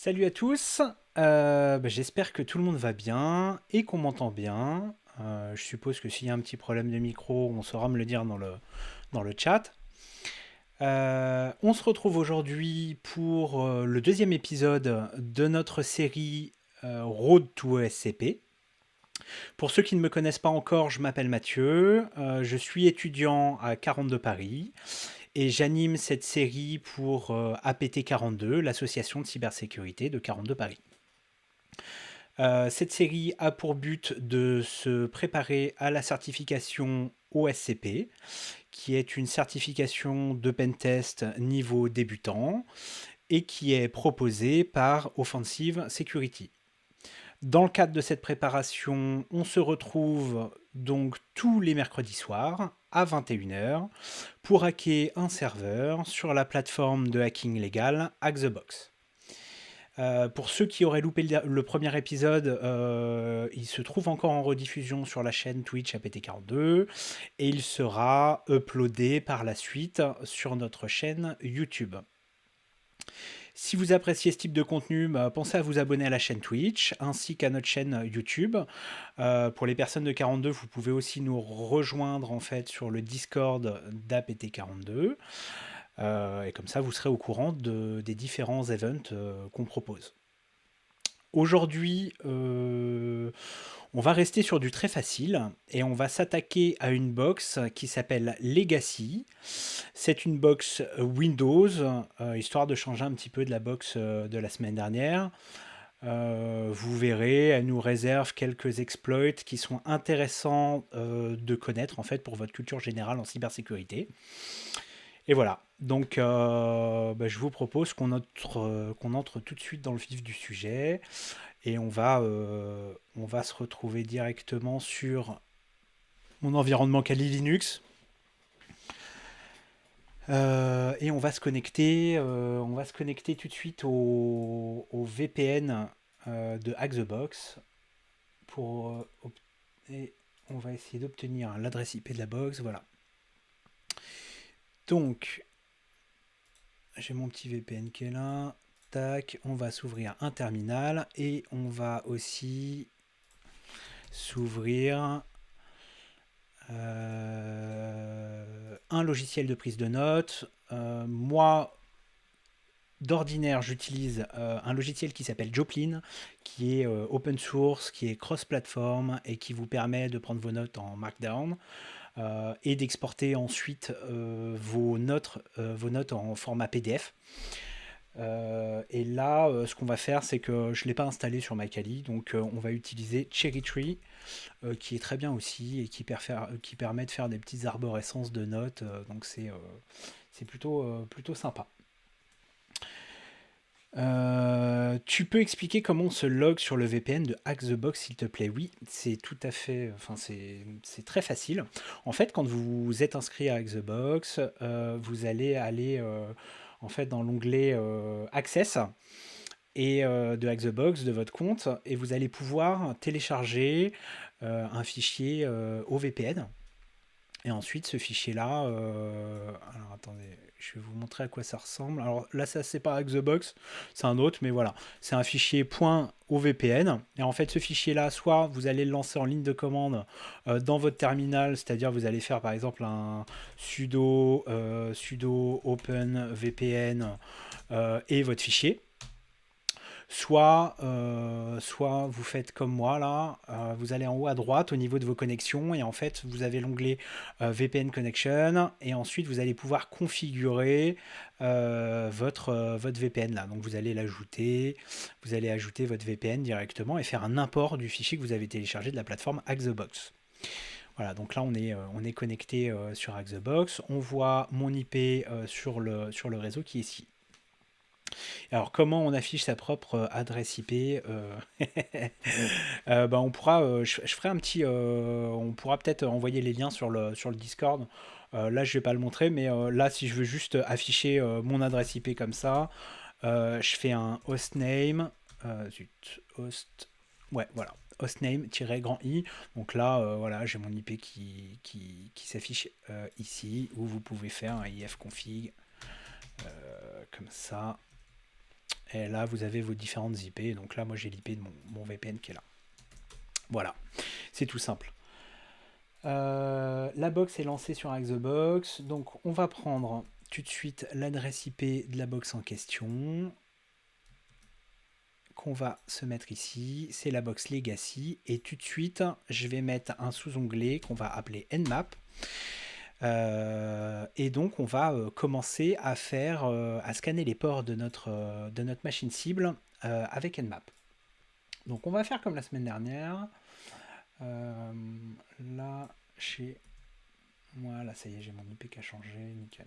Salut à tous, j'espère que tout le monde va bien et qu'on m'entend bien. Je suppose que s'il y a un petit problème de micro, on saura me le dire dans le chat. On se retrouve aujourd'hui pour le deuxième épisode de notre série Road to ESCP. Pour ceux qui ne me connaissent pas encore, je m'appelle Mathieu, je suis étudiant à 42 Paris et j'anime cette série pour APT42, l'association de cybersécurité de 42 Paris. Cette série a pour but de se préparer à la certification OSCP, qui est une certification de pentest niveau débutant et qui est proposée par Offensive Security. Dans le cadre de cette préparation, on se retrouve donc tous les mercredis soirs à 21h pour hacker un serveur sur la plateforme de hacking légal Hack the Box. Pour ceux qui auraient loupé le premier épisode, il se trouve encore en rediffusion sur la chaîne Twitch APT42 et il sera uploadé par la suite sur notre chaîne YouTube. Si vous appréciez ce type de contenu, pensez à vous abonner à la chaîne Twitch ainsi qu'à notre chaîne YouTube. Pour les personnes de 42, vous pouvez aussi nous rejoindre en fait sur le Discord d'APT42. Et comme ça, vous serez au courant des différents events qu'on propose. Aujourd'hui, on va rester sur du très facile et on va s'attaquer à une box qui s'appelle Legacy. C'est une box Windows, histoire de changer un petit peu de la box de la semaine dernière. Vous verrez, elle nous réserve quelques exploits qui sont intéressants de connaître en fait pour votre culture générale en cybersécurité. Et voilà. Donc, je vous propose qu'on entre tout de suite dans le vif du sujet et on va se retrouver directement sur mon environnement Kali Linux. Et on va se connecter tout de suite au VPN de Hack the Box pour et on va essayer d'obtenir l'adresse IP de la box. Voilà. Donc, j'ai mon petit VPN qui est là. Tac, on va s'ouvrir un terminal et on va aussi s'ouvrir un logiciel de prise de notes. Moi, d'ordinaire, j'utilise un logiciel qui s'appelle Joplin, qui est open source, qui est cross-platform et qui vous permet de prendre vos notes en Markdown et d'exporter ensuite vos notes en format PDF. Et là, ce qu'on va faire, c'est que je ne l'ai pas installé sur ma Kali, donc on va utiliser Cherry Tree, qui est très bien aussi et qui permet de faire des petites arborescences de notes, donc c'est plutôt sympa. Tu peux expliquer comment on se log sur le VPN de Hack the Box, s'il te plaît? Oui, c'est tout à fait, enfin c'est très facile. En fait, quand vous êtes inscrit à Hack the Box, vous allez aller en fait dans l'onglet Access et de Hack the Box de votre compte et vous allez pouvoir télécharger un fichier au VPN. Et ensuite, ce fichier-là, alors attendez, je vais vous montrer à quoi ça ressemble. Alors là, ça c'est pas Hack the Box, c'est un autre, mais voilà, c'est un fichier .ovpn. Et en fait, ce fichier-là, soit vous allez le lancer en ligne de commande dans votre terminal, c'est-à-dire vous allez faire par exemple un sudo open VPN et votre fichier. Soit vous faites comme moi là, vous allez en haut à droite au niveau de vos connexions et en fait vous avez l'onglet VPN Connection et ensuite vous allez pouvoir configurer votre VPN là. Donc vous allez l'ajouter, vous allez ajouter votre VPN directement et faire un import du fichier que vous avez téléchargé de la plateforme Hack the Box. Voilà, donc là on est connecté sur Hack the Box, on voit mon IP sur le réseau qui est ici. Alors, comment on affiche sa propre adresse IP on pourra, je ferai un petit, on pourra peut-être envoyer les liens sur le Discord. Là, je vais pas le montrer, mais là, si je veux juste afficher mon adresse IP comme ça, je fais un hostname, host, ouais, voilà, hostname-grand i. Donc là, voilà, j'ai mon IP qui s'affiche ici, où vous pouvez faire un ifconfig comme ça. Et là, vous avez vos différentes IP. Donc là, moi, j'ai l'IP de mon VPN qui est là. Voilà, c'est tout simple. La box est lancée sur Hack the Box. Donc, on va prendre tout de suite l'adresse IP de la box en question qu'on va se mettre ici. C'est la box Legacy. Et tout de suite, je vais mettre un sous-onglet qu'on va appeler Nmap. Et donc, on va commencer à à scanner les ports de notre machine cible avec Nmap. Donc, on va faire comme la semaine dernière. Là, voilà, ça y est, j'ai mon IP qui a changé, nickel.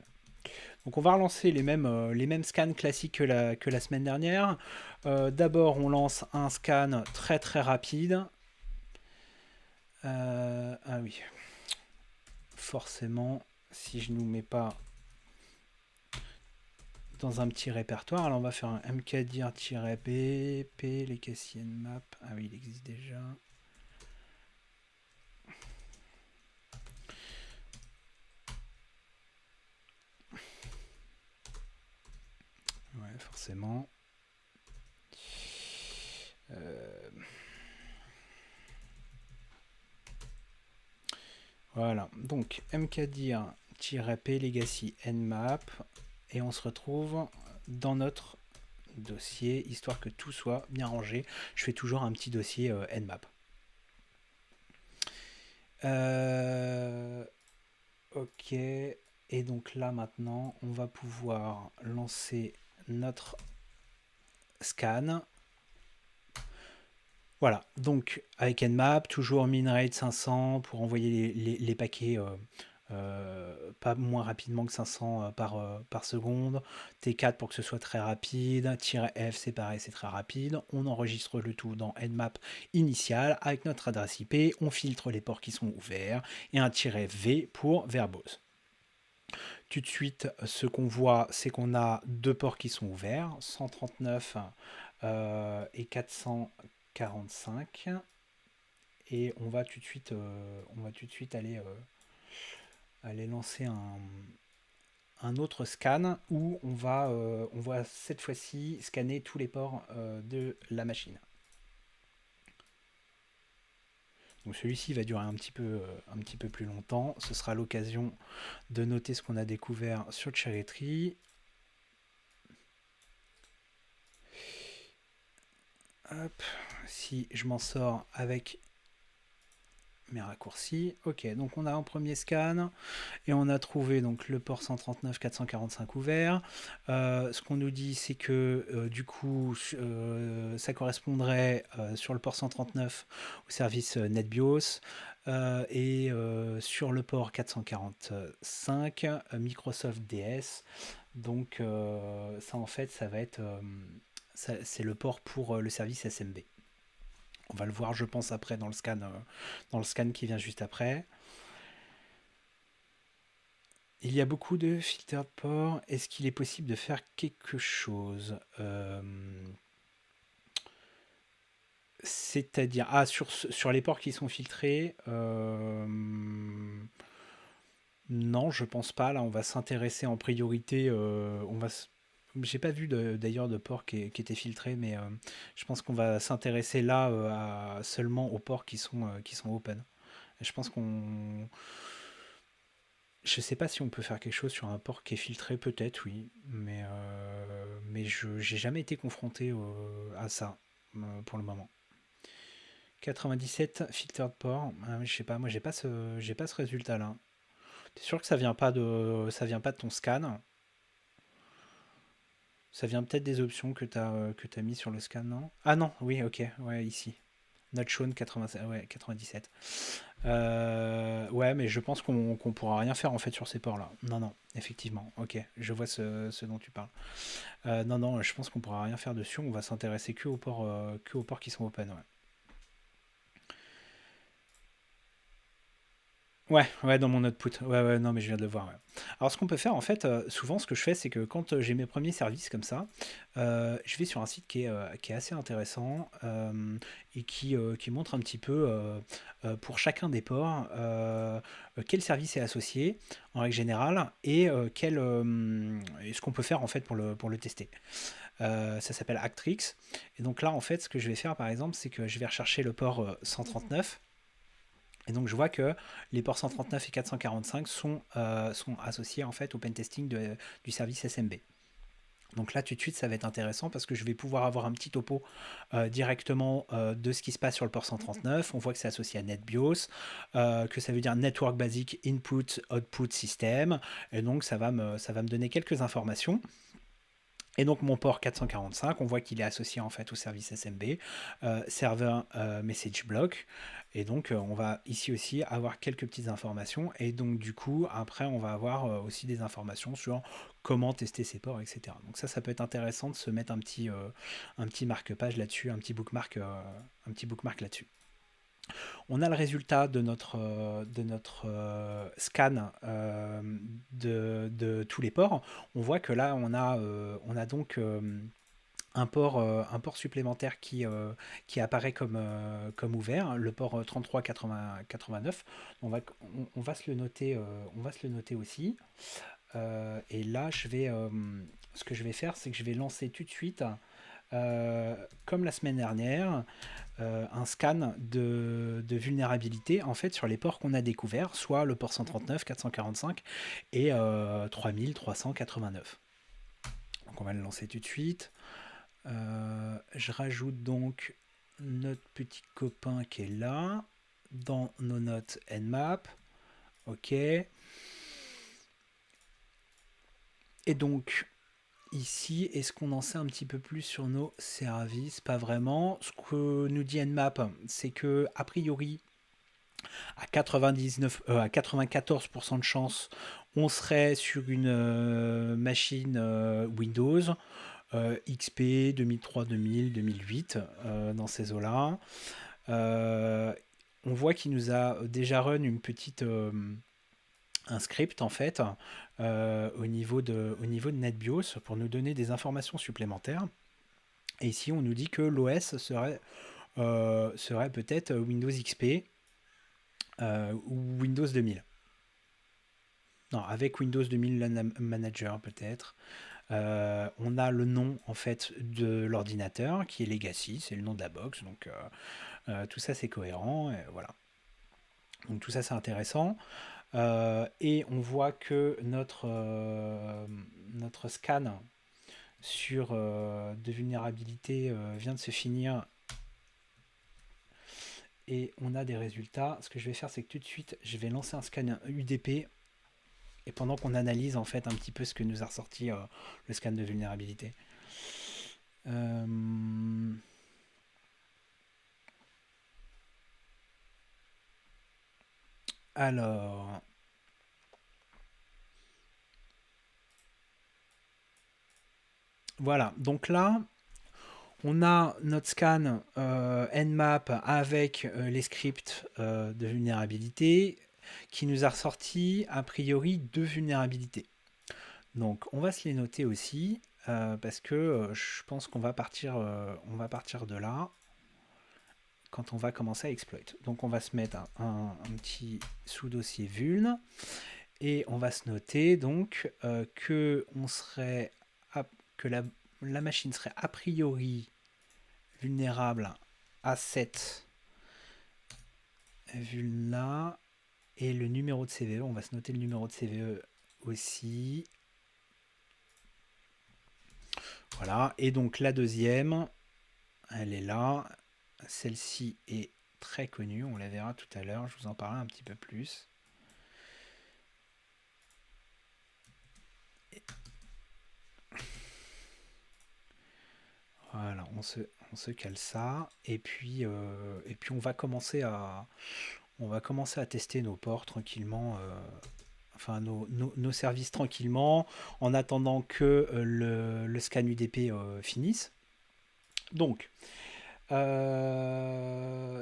Donc on va relancer les mêmes scans classiques que la semaine dernière. D'abord, on lance un scan très très rapide. Ah oui, forcément, si je ne nous mets pas dans un petit répertoire, alors on va faire un mkdir-b, p, legacy nmap. Ah oui, il existe déjà. Ouais, forcément. Voilà, donc mkdir-p legacy nmap et on se retrouve dans notre dossier, histoire que tout soit bien rangé. Je fais toujours un petit dossier nmap. Ok, et donc là maintenant, on va pouvoir lancer notre scan. Voilà, donc avec Nmap, toujours minrate 500 pour envoyer les paquets pas moins rapidement que 500 par seconde. T4 pour que ce soit très rapide. -F, c'est pareil, c'est très rapide. On enregistre le tout dans Nmap initial avec notre adresse IP. On filtre les ports qui sont ouverts et un -V pour verbose. Tout de suite, ce qu'on voit, c'est qu'on a deux ports qui sont ouverts, 139 et 445. Et on va tout de suite aller lancer un autre scan où on va cette fois-ci scanner tous les ports de la machine. Donc celui-ci va durer un petit peu plus longtemps. Ce sera l'occasion de noter ce qu'on a découvert sur Cherry Tree. Hop, si je m'en sors avec mes raccourcis. Ok, donc on a un premier scan et on a trouvé donc le port 139 445 ouvert. Ce qu'on nous dit, c'est que du coup, ça correspondrait sur le port 139 au service NetBIOS et sur le port 445 Microsoft DS. Donc ça en fait, ça va être c'est le port pour le service SMB. On va le voir, je pense, après dans le scan qui vient juste après. Il y a beaucoup de filtres de port. Est-ce qu'il est possible de faire quelque chose C'est-à-dire, sur les ports qui sont filtrés, non, je pense pas. Là, on va s'intéresser en priorité. J'ai pas vu d'ailleurs de port qui était filtré, mais je pense qu'on va s'intéresser là seulement aux ports qui sont open. Et je pense qu'on. Je sais pas si on peut faire quelque chose sur un port qui est filtré, peut-être, oui, mais je j'ai jamais été confronté à ça pour le moment. 97 filtered port, je sais pas, moi j'ai pas ce résultat-là. T'es sûr que ça vient pas de ton scan? Ça vient peut-être des options que t'as mis sur le scan, non? Ah non, oui, ok, ouais, ici. Not shown 87, ouais, 97. Ouais, mais je pense qu'on pourra rien faire en fait sur ces ports-là. Non, non, effectivement. Ok, je vois ce dont tu parles. Non, non, je pense qu'on pourra rien faire dessus. On va s'intéresser que aux ports qui sont open. Ouais. Ouais, ouais, dans mon output. Ouais, ouais, non, mais je viens de le voir. Ouais. Alors, ce qu'on peut faire, en fait, souvent, ce que je fais, c'est que quand j'ai mes premiers services comme ça, je vais sur un site qui est assez intéressant et qui montre un petit peu pour chacun des ports quel service est associé en règle générale et et ce qu'on peut faire en fait pour le tester. Ça s'appelle Actrix. Et donc là, en fait, ce que je vais faire, par exemple, c'est que je vais rechercher le port 139. Et donc je vois que les ports 139 et 445 sont associés en fait au pentesting du service SMB. Donc là, tout de suite, ça va être intéressant parce que je vais pouvoir avoir un petit topo directement de ce qui se passe sur le port 139. On voit que c'est associé à NetBIOS, que ça veut dire Network Basic Input Output System. Et donc, ça va me donner quelques informations. Et donc mon port 445, on voit qu'il est associé en fait au service SMB, Server Message Block. Et donc on va ici aussi avoir quelques petites informations. Et donc du coup, après, on va avoir aussi des informations sur comment tester ces ports, etc. Donc ça peut être intéressant de se mettre un petit marque-page là-dessus, un petit bookmark là-dessus. On a le résultat de notre scan de tous les ports. On voit que là, on a donc un port supplémentaire qui apparaît comme ouvert, le port 3389. On va se le noter, on va se le noter aussi. Et là, ce que je vais faire, c'est que je vais lancer tout de suite, comme la semaine dernière, un scan de vulnérabilité en fait sur les ports qu'on a découverts, soit le port 139, 445 et 3389. Donc on va le lancer tout de suite. Je rajoute donc notre petit copain qui est là dans nos notes Nmap. Ok. Et donc ici, est-ce qu'on en sait un petit peu plus sur nos services? Pas vraiment. Ce que nous dit Nmap, c'est que a priori, à 94% de chance, on serait sur une machine Windows. XP 2003, 2000, 2008, dans ces eaux-là. On voit qu'il nous a déjà run un script en fait au niveau de NetBIOS pour nous donner des informations supplémentaires. Et ici, on nous dit que l'OS serait peut-être Windows XP ou Windows 2000. Non, avec Windows 2000 Manager peut-être. On a le nom en fait de l'ordinateur qui est Legacy, c'est le nom de la box, donc tout ça c'est cohérent, et voilà. Donc tout ça c'est intéressant. Et on voit que notre scan de vulnérabilité vient de se finir et on a des résultats. Ce que je vais faire, c'est que tout de suite, je vais lancer un scan UDP et pendant qu'on analyse en fait un petit peu ce que nous a ressorti le scan de vulnérabilité. Alors, voilà. Donc là, on a notre scan Nmap avec les scripts de vulnérabilité qui nous a ressorti a priori 2 vulnérabilités. Donc on va se les noter aussi parce que je pense qu'on va partir de là quand on va commencer à exploit. Donc on va se mettre un petit sous-dossier vuln et on va se noter donc que la machine serait a priori vulnérable à cette vuln-là et le numéro de CVE, on va se noter le numéro de CVE aussi. Voilà, et donc la deuxième, elle est là. Celle-ci est très connue, on la verra tout à l'heure, je vous en parlerai un petit peu plus. Voilà, on se cale ça, et puis on va commencer à tester nos ports tranquillement, enfin nos services tranquillement, en attendant que le scan UDP finisse. Donc,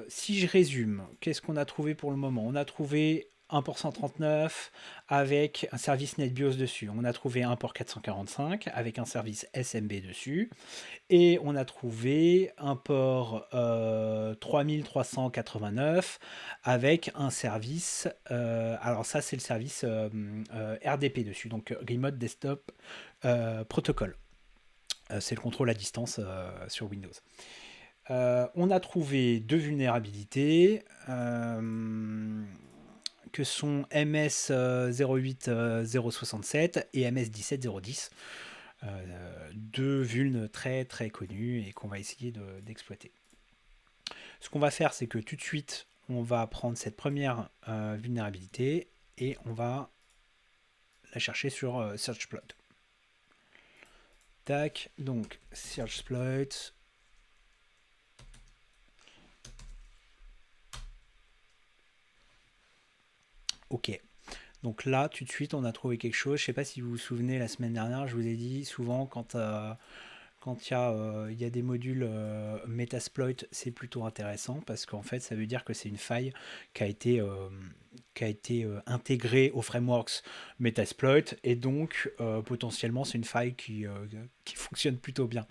si je résume, qu'est-ce qu'on a trouvé pour le moment? On a trouvé un port 139 avec un service NetBIOS dessus. On a trouvé un port 445 avec un service SMB dessus. Et on a trouvé un port 3389 avec un service, alors ça c'est le service RDP dessus, donc Remote Desktop Protocol. C'est le contrôle à distance sur Windows. On a trouvé deux vulnérabilités que sont MS 08067 et MS 17010. Deux vulnes très très connues et qu'on va essayer d'exploiter. Ce qu'on va faire, c'est que tout de suite, on va prendre cette première vulnérabilité et on va la chercher sur Searchploit. Tac, donc Searchploit. Ok. Donc là, tout de suite, on a trouvé quelque chose. Je ne sais pas si vous vous souvenez, la semaine dernière, je vous ai dit souvent quand il y a des modules Metasploit, c'est plutôt intéressant parce qu'en fait, ça veut dire que c'est une faille qui a été intégrée au frameworks Metasploit et donc potentiellement, c'est une faille qui fonctionne plutôt bien.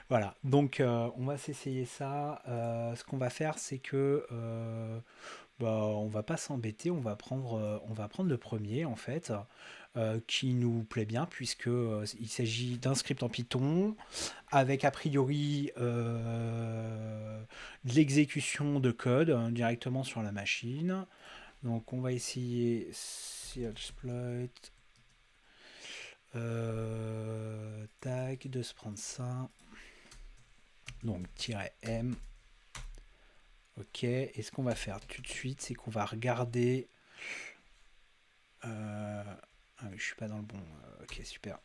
Voilà, donc on va s'essayer ça. Ce qu'on va faire, c'est que on va pas s'embêter, on va prendre le premier en fait, qui nous plaît bien puisque il s'agit d'un script en Python avec a priori de l'exécution de code directement sur la machine. Donc on va essayer Searchploit, tac, de se prendre ça. Donc -m. Ok, et ce qu'on va faire tout de suite, c'est qu'on va regarder. Ah, mais je suis pas dans le bon. Ok, super.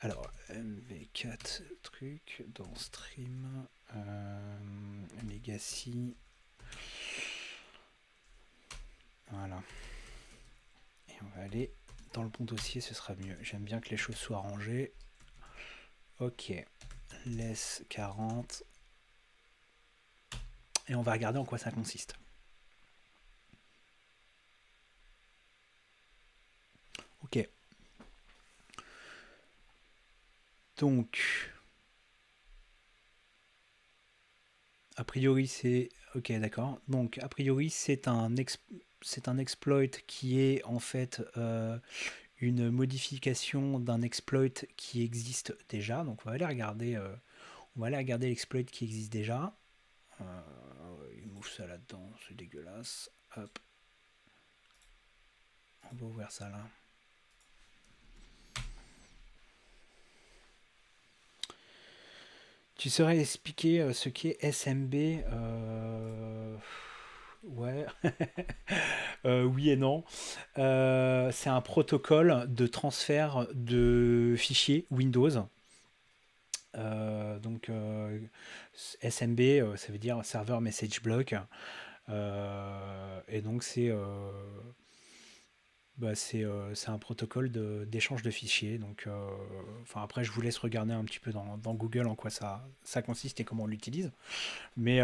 Alors, MV4 truc dans stream. Legacy. Voilà. Et on va aller dans le bon dossier, ce sera mieux. J'aime bien que les choses soient rangées. Ok. Laisse 40. Et on va regarder en quoi ça consiste. Ok. Donc, a priori, c'est... Ok, d'accord. Donc, a priori, c'est un exploit qui est en fait une modification d'un exploit qui existe déjà. Donc, on va aller regarder l'exploit qui existe déjà. Il move ça là-dedans, c'est dégueulasse. Hop. On va ouvrir ça là. Tu saurais expliquer ce qu'est SMB Ouais. Oui et non. C'est un protocole de transfert de fichiers Windows. Donc SMB, ça veut dire Server Message Block. Et donc c'est un protocole d'échange de fichiers. Donc, après, je vous laisse regarder un petit peu dans Google en quoi ça consiste et comment on l'utilise. Mais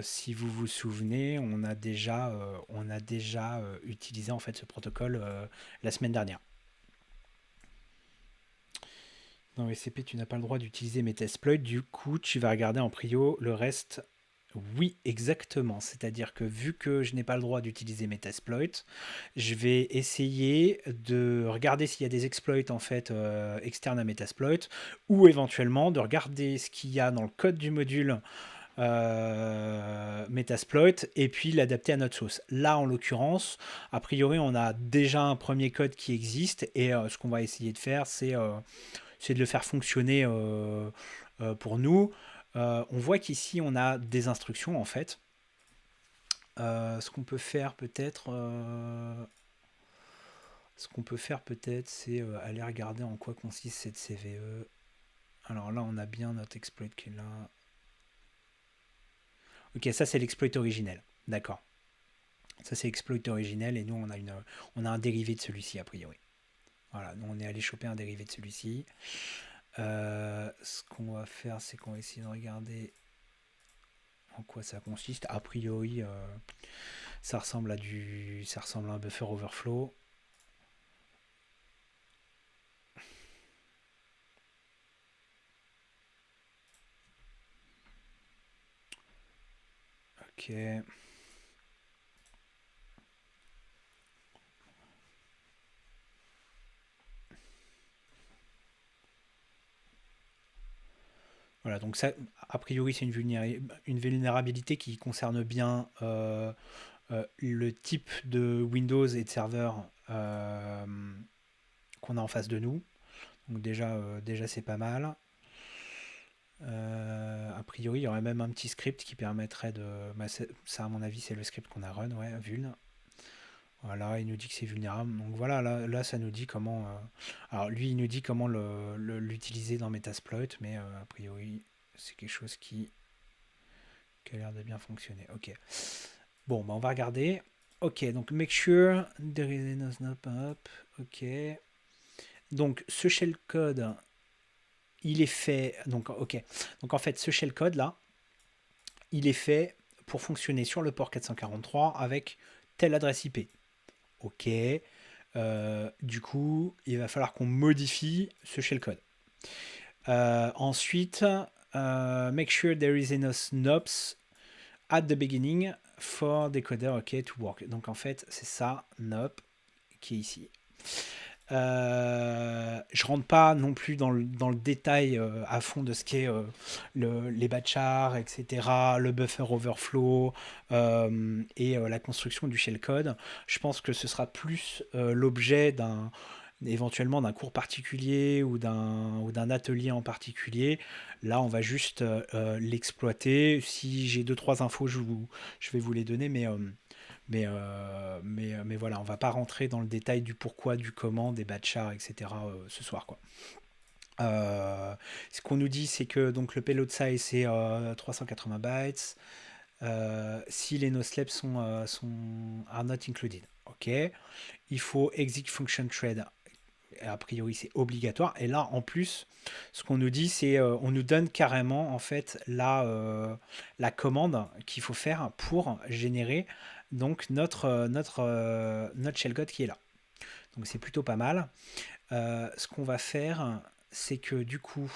si vous vous souvenez, on a déjà utilisé en fait ce protocole la semaine dernière. Dans SCP, tu n'as pas le droit d'utiliser Metasploit. Du coup, tu vas regarder en prio le reste. Oui, exactement. C'est-à-dire que vu que je n'ai pas le droit d'utiliser Metasploit, je vais essayer de regarder s'il y a des exploits en fait externes à Metasploit ou éventuellement de regarder ce qu'il y a dans le code du module Metasploit et puis l'adapter à notre sauce. Là, en l'occurrence, a priori, on a déjà un premier code qui existe et ce qu'on va essayer de faire, c'est de le faire fonctionner pour nous. On voit qu'ici, on a des instructions en fait. Ce qu'on peut faire peut-être, c'est aller regarder en quoi consiste cette CVE. Alors là, on a bien notre exploit qui est là. Ok, ça c'est l'exploit originel. D'accord. Ça c'est l'exploit originel et nous on a un dérivé de celui-ci a priori. Voilà, nous on est allé choper un dérivé de celui-ci. Ce qu'on va faire, c'est qu'on va essayer de regarder en quoi ça consiste. A priori, ça ressemble à un buffer overflow. Ok. Voilà, donc ça, a priori, c'est une vulnérabilité qui concerne bien le type de Windows et de serveur qu'on a en face de nous. Donc déjà c'est pas mal. A priori, il y aurait même un petit script qui permettrait de... ça, à mon avis, c'est le script qu'on a run, ouais, vuln. Voilà, il nous dit que c'est vulnérable. Donc voilà, là, ça nous dit comment... Alors lui, il nous dit comment l'utiliser dans Metasploit, mais a priori, c'est quelque chose qui a l'air de bien fonctionner. Ok. Bon, bah on va regarder. Ok, donc make sure there is no snap up. Ok. Donc ce shellcode, il est fait. Donc, ok. Donc en fait, ce shellcode là, il est fait pour fonctionner sur le port 443 avec telle adresse IP. Ok. Du coup, il va falloir qu'on modifie ce shellcode. Ensuite, make sure there is enough snobs at the beginning for decoder OK to work. Donc en fait, c'est ça, NOP, qui est ici. Je rentre pas non plus dans le détail à fond de ce qu'est les batchars, etc., le buffer overflow et la construction du shellcode. Je pense que ce sera plus l'objet éventuellement d'un cours particulier ou d'un atelier en particulier. Là, on va juste l'exploiter. Si j'ai 2-3 infos, je vais vous les donner, mais voilà, on va pas rentrer dans le détail du pourquoi, du comment, des batchars, etc. Ce soir, quoi. Ce qu'on nous dit, c'est que donc le payload size c'est 380 bytes. Si les no-sleps are not included, ok. Il faut exit function thread. A priori, c'est obligatoire. Et là, en plus, ce qu'on nous dit, c'est on nous donne carrément en fait la commande qu'il faut faire pour générer donc notre shellcode qui est là. Donc c'est plutôt pas mal. Ce qu'on va faire, c'est que du coup,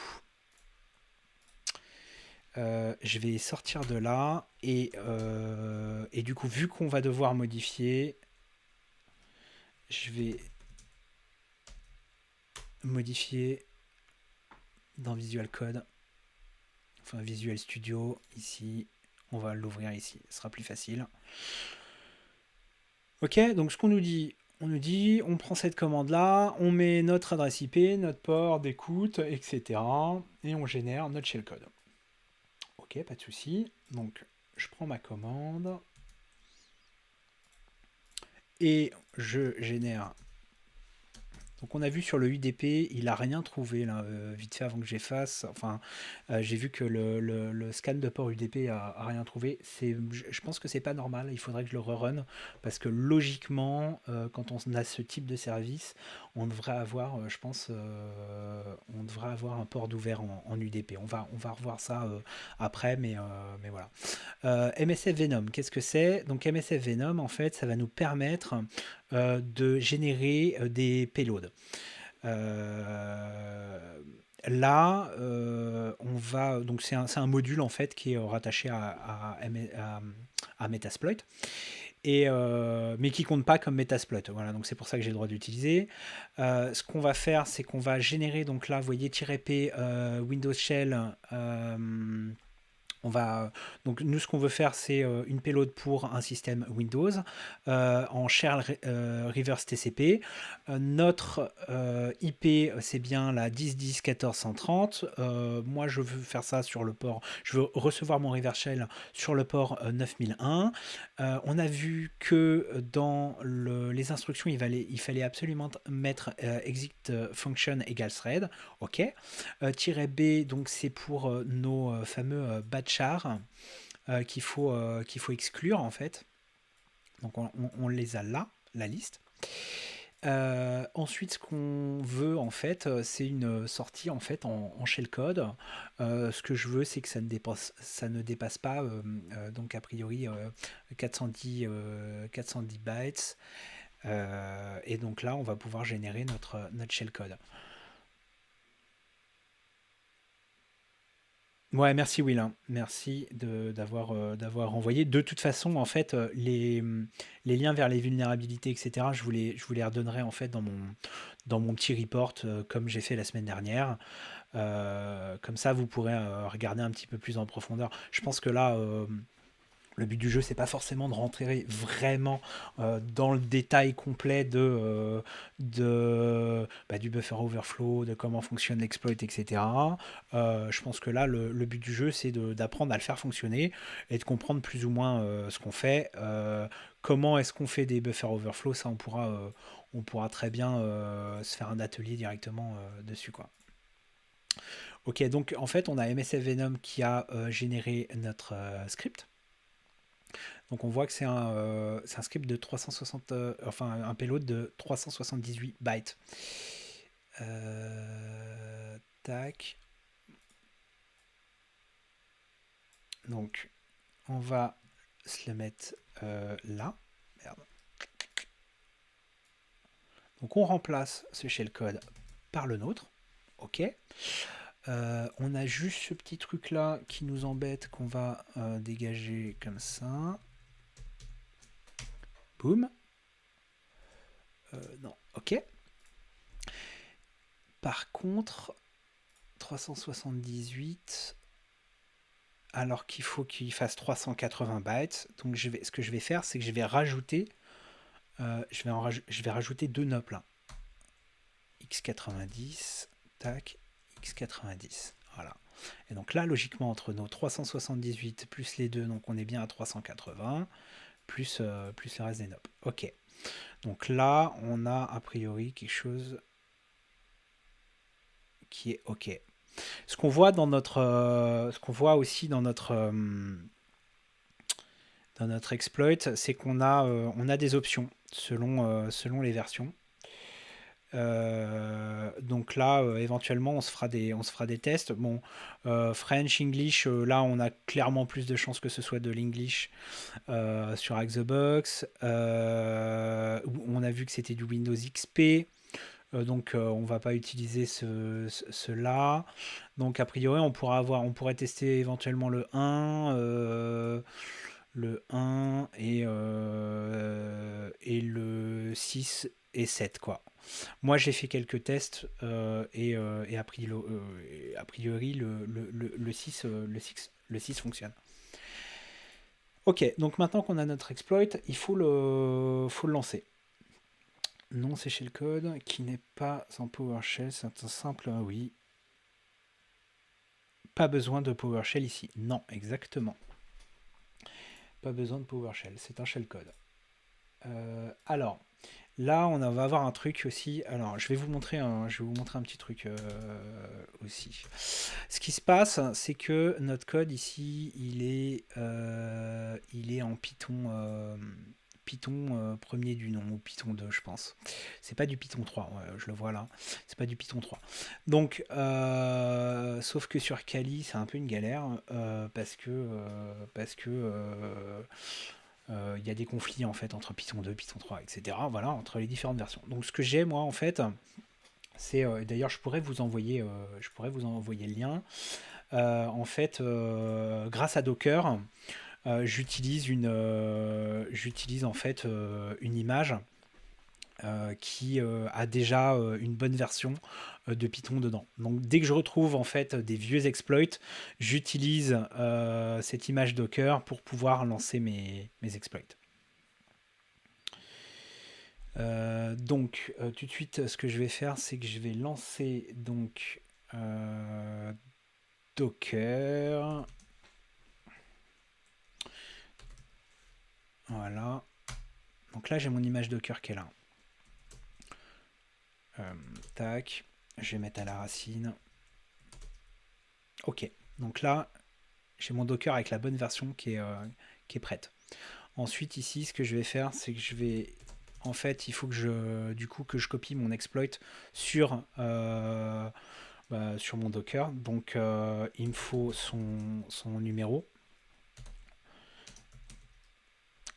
je vais sortir de là et du coup, vu qu'on va devoir modifier, je vais modifier dans Visual Code, enfin Visual Studio, ici, on va l'ouvrir ici, ce sera plus facile. Ok, donc ce qu'on nous dit, on prend cette commande-là, on met notre adresse IP, notre port d'écoute, etc. Et on génère notre shellcode. Ok, pas de souci. Donc, je prends ma commande et je génère. Donc on a vu sur le UDP, il n'a rien trouvé là, vite fait avant que j'efface. Enfin, j'ai vu que le scan de port UDP a rien trouvé. Je pense que c'est pas normal, il faudrait que je le rerun, parce que logiquement, quand on a ce type de service, on devrait avoir, je pense, on devrait avoir un port d'ouvert en UDP. On va revoir ça après, mais voilà. MSF Venom, qu'est-ce que c'est? Donc MSF Venom, en fait, ça va nous permettre de générer des payloads. Là, on va donc c'est un module en fait qui est rattaché à Metasploit. Mais qui compte pas comme Metasploit. Voilà, donc c'est pour ça que j'ai le droit d'utiliser. Ce qu'on va faire, c'est qu'on va générer, donc là, vous voyez, "-p Windows Shell. Donc nous, ce qu'on veut faire, c'est une payload pour un système Windows en shell reverse TCP. Notre IP, c'est bien la 10.10.14.130. Moi, je veux faire ça sur le port. Je veux recevoir mon reverse shell sur le port 9001. On a vu que dans les instructions, il fallait absolument mettre exit function égale thread. Ok. "-b", donc c'est pour nos fameux batchars qu'il faut exclure en fait. Donc on les a là, la liste. Ensuite, ce qu'on veut en fait, c'est une sortie en fait en shellcode. Ce que je veux, c'est que ça ne dépasse pas donc a priori 410 bytes. Et donc là, on va pouvoir générer notre shellcode. Ouais, merci Will, hein. Merci d'avoir envoyé. De toute façon, en fait, les liens vers les vulnérabilités, etc., je vous les redonnerai en fait dans mon petit report, comme j'ai fait la semaine dernière. Comme ça, vous pourrez regarder un petit peu plus en profondeur. Je pense que là, le but du jeu, c'est pas forcément de rentrer vraiment dans le détail complet du buffer overflow, de comment fonctionne l'exploit, etc. Je pense que là, le but du jeu, c'est d'apprendre à le faire fonctionner et de comprendre plus ou moins ce qu'on fait. Comment est-ce qu'on fait des buffer overflow, ça, on pourra très bien se faire un atelier directement dessus, quoi. Ok, donc en fait, on a MSF Venom qui a généré notre script. Donc on voit que c'est un script de 360, enfin un payload de 378 bytes. Tac. Donc on va se le mettre là. Merde. Donc on remplace ce shellcode par le nôtre. Ok. On a juste ce petit truc là qui nous embête qu'on va dégager comme ça. Boum. Non, ok. Par contre, 378, alors qu'il faut qu'il fasse 380 bytes. Donc ce que je vais faire, c'est que je vais rajouter, je vais rajouter deux nops là. x90, tac, x90. Voilà. Et donc là, logiquement, entre nos 378 plus les deux, donc on est bien à 380, plus le reste des nops. Ok. Donc là, on a a priori quelque chose qui est ok. Ce qu'on voit ce qu'on voit aussi dans notre exploit, c'est on a des options selon les versions. Donc là, éventuellement, on se fera des tests. Bon, French, English, là, on a clairement plus de chances que ce soit de l'English sur Hack the Box. On a vu que c'était du Windows XP. Donc on va pas utiliser cela. Donc a priori on pourrait tester éventuellement le 1 et le 6 et 7 quoi. Moi j'ai fait quelques tests et a priori le 6, le 6 fonctionne. Ok, donc maintenant qu'on a notre exploit, il faut le lancer. Non, c'est shellcode qui n'est pas en PowerShell, c'est un simple oui. Pas besoin de PowerShell ici. Non, exactement. Pas besoin de PowerShell, c'est un shellcode. Alors, là, va avoir un truc aussi. Alors, je vais vous montrer un petit truc aussi. Ce qui se passe, c'est que notre code ici, il est en Python premier du nom, ou Python 2, je pense. C'est pas du Python 3, ouais, je le vois là. C'est pas du Python 3. Donc, sauf que sur Kali, c'est un peu une galère parce que il y a des conflits en fait entre Python 2, Python 3, etc. Voilà, entre les différentes versions. Donc, ce que j'ai moi en fait, c'est d'ailleurs je pourrais vous envoyer le lien. En fait, grâce à Docker, j'utilise en fait une image qui a déjà une bonne version de Python dedans. Donc dès que je retrouve en fait des vieux exploits, j'utilise cette image Docker pour pouvoir lancer mes exploits. Donc tout de suite, ce que je vais faire, c'est que je vais lancer donc Docker. Voilà. Donc là, j'ai mon image Docker qui est là. Tac. Je vais mettre à la racine. Ok. Donc là, j'ai mon Docker avec la bonne version qui est prête. Ensuite, ici, ce que je vais faire, c'est que je vais... En fait, il faut que je copie mon exploit sur mon Docker. Donc, il me faut son numéro.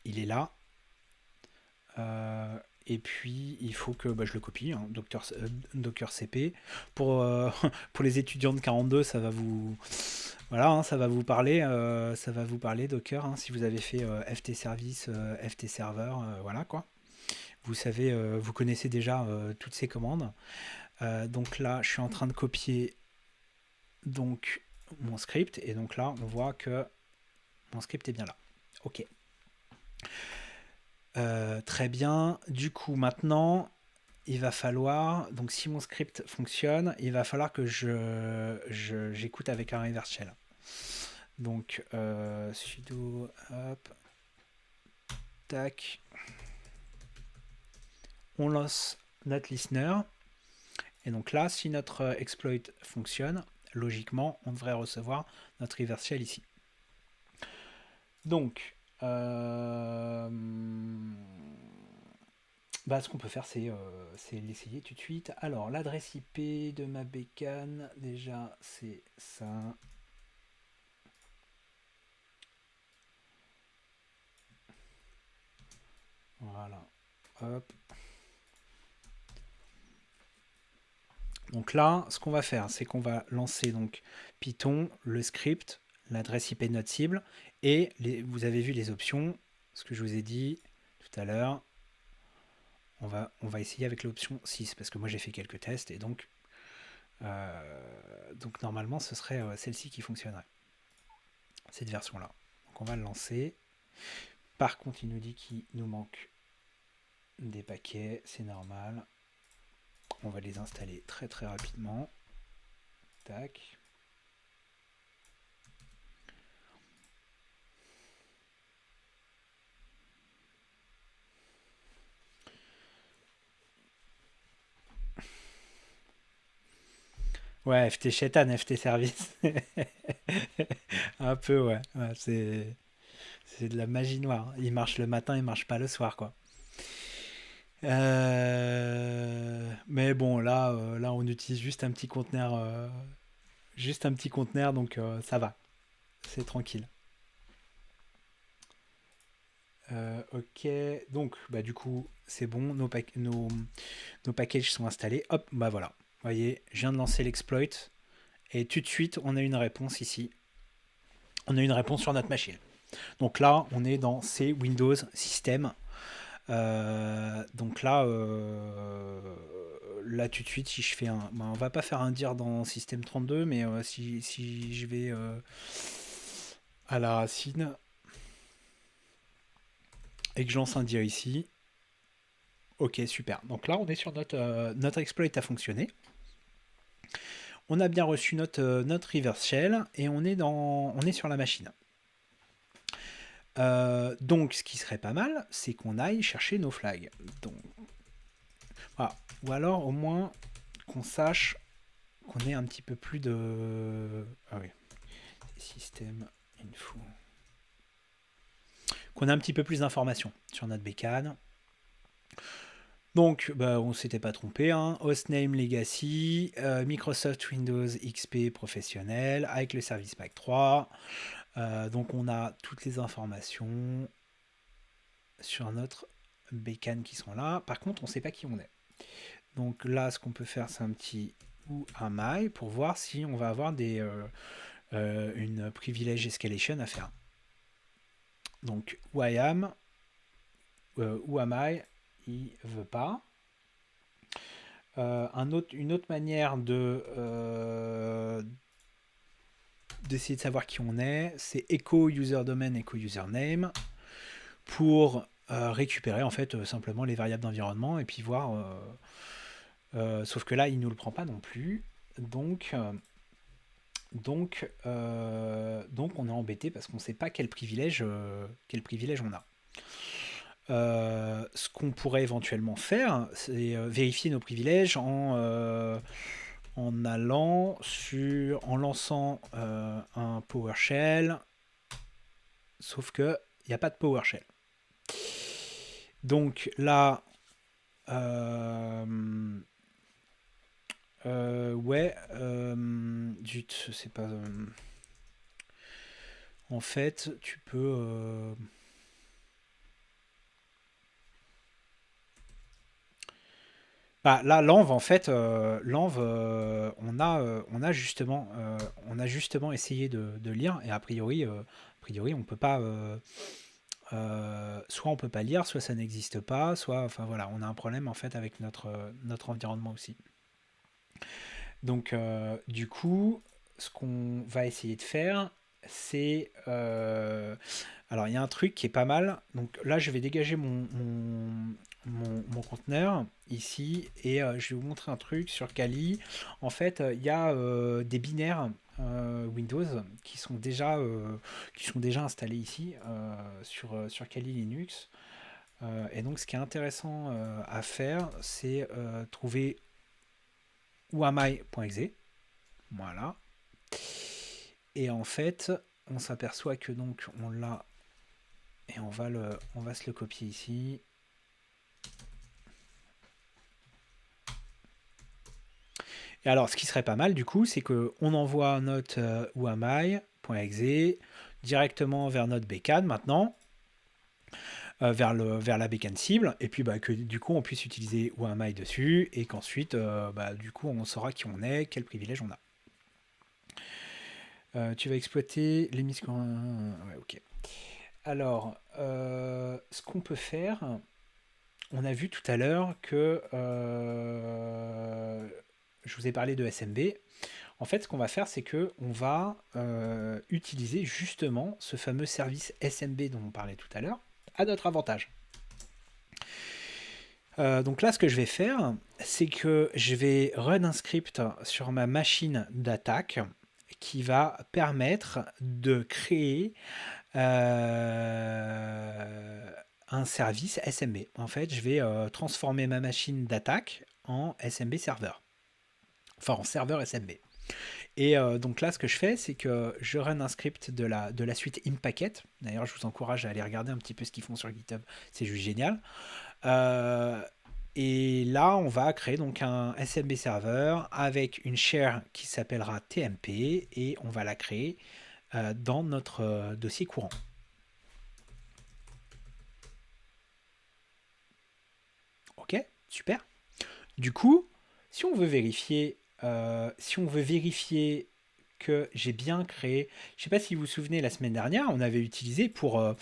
Il est là. Et puis, il faut que je le copie, hein, Docker CP. Pour, pour les étudiants de 42, ça va vous... Voilà, hein, ça va vous parler Docker, hein, si vous avez fait FT Service, FT Server, voilà quoi. Vous savez, vous connaissez déjà toutes ces commandes. Donc là, je suis en train de copier donc mon script, et donc là on voit que mon script est bien là. Ok. Très bien. Du coup, maintenant, il va falloir, donc si mon script fonctionne, il va falloir que j'écoute avec un reverse shell. Donc, sudo, hop, tac, on lance notre listener. Et donc là, si notre exploit fonctionne, logiquement, on devrait recevoir notre reverse shell ici. Donc, ce qu'on peut faire, c'est l'essayer tout de suite. Alors, l'adresse IP de ma bécane, déjà, c'est ça. Voilà. Hop. Donc là, ce qu'on va faire, c'est qu'on va lancer donc Python, le script, l'adresse IP de notre cible, et vous avez vu les options, ce que je vous ai dit tout à l'heure. On va essayer avec l'option 6, parce que moi j'ai fait quelques tests, et donc normalement ce serait celle-ci qui fonctionnerait. Cette version-là. Donc on va le lancer. Par contre, il nous dit qu'il nous manque des paquets, c'est normal. On va les installer très très rapidement. Tac. Ouais, FT Chetan, FT Service. Un peu, ouais. Ouais, c'est de la magie noire. Il marche le matin, il marche pas le soir, quoi. Mais bon, là, on utilise juste un petit conteneur, donc ça va. C'est tranquille. Ok, donc du coup c'est bon, nos packages sont installés. Hop, bah voilà. Vous voyez, je viens de lancer l'exploit et tout de suite on a une réponse ici. On a une réponse sur notre machine. Donc là, on est dans C Windows System. Donc là tout de suite, si je fais on va pas faire un dir dans System 32, mais si je vais à la racine et que je lance un dir ici, ok, super. Donc là, on est sur notre exploit a fonctionné. On a bien reçu notre reverse shell et on est sur la machine. Donc, ce qui serait pas mal, c'est qu'on aille chercher nos flags. Donc, voilà. Ou alors, au moins, qu'on sache qu'on ait un petit peu plus de... Ah oui. Système info. Qu'on ait un petit peu plus d'informations sur notre bécane. Donc, on s'était pas trompé. Hein. Hostname Legacy, Microsoft Windows XP professionnel avec le Service Pack 3. Donc, on a toutes les informations sur notre bécane qui sont là. Par contre, on ne sait pas qui on est. Donc là, ce qu'on peut faire, c'est un petit ou un my pour voir si on va avoir une privilege escalation à faire. Donc, who I am, who am I, il veut pas. Une autre manière d'essayer de savoir qui on est, c'est echo user domain, echo username pour récupérer en fait simplement les variables d'environnement et puis voir. Sauf que là, il nous le prend pas non plus. Donc on est embêté parce qu'on ne sait pas quel privilège on a. Ce qu'on pourrait éventuellement faire, c'est vérifier nos privilèges en lançant un PowerShell, sauf que il n'y a pas de PowerShell. Donc là, zut, c'est pas. En fait, tu peux. Là, l'env, en fait, on a justement essayé de lire, et a priori, on peut pas. Soit on peut pas lire, soit ça n'existe pas, soit, enfin voilà, on a un problème en fait avec notre environnement aussi. Donc, du coup, ce qu'on va essayer de faire, c'est... alors, il y a un truc qui est pas mal. Donc là, je vais dégager mon conteneur ici et je vais vous montrer un truc sur Kali. En fait, il y a des binaires Windows qui sont déjà installés ici sur Kali Linux. Et donc, ce qui est intéressant à faire, c'est trouver whoami.exe. Voilà. Et en fait, on s'aperçoit que donc on l'a et on va se le copier ici. Et alors, ce qui serait pas mal du coup, c'est qu'on envoie notre whoami.exe directement vers notre bécane maintenant, vers la bécane cible, et puis que du coup on puisse utiliser whoami dessus, et qu'ensuite, du coup, on saura qui on est, quel privilège on a. Tu vas exploiter les mises. Ouais, ok. Alors, ce qu'on peut faire, on a vu tout à l'heure que je vous ai parlé de SMB. En fait, ce qu'on va faire, c'est que on va utiliser justement ce fameux service SMB dont on parlait tout à l'heure à notre avantage. Donc là, ce que je vais faire, c'est que je vais run un script sur ma machine d'attaque qui va permettre de créer un service SMB. En fait, je vais transformer ma machine d'attaque en SMB serveur. Enfin, en serveur SMB. Et donc là, ce que je fais, c'est que je run un script de la suite Impacket. D'ailleurs, je vous encourage à aller regarder un petit peu ce qu'ils font sur GitHub. C'est juste génial. Et là, on va créer donc un SMB serveur avec une share qui s'appellera TMP et on va la créer dans notre dossier courant. Ok, super. Du coup, si on veut vérifier que j'ai bien créé, je ne sais pas si vous vous souvenez, la semaine dernière, on avait utilisé pour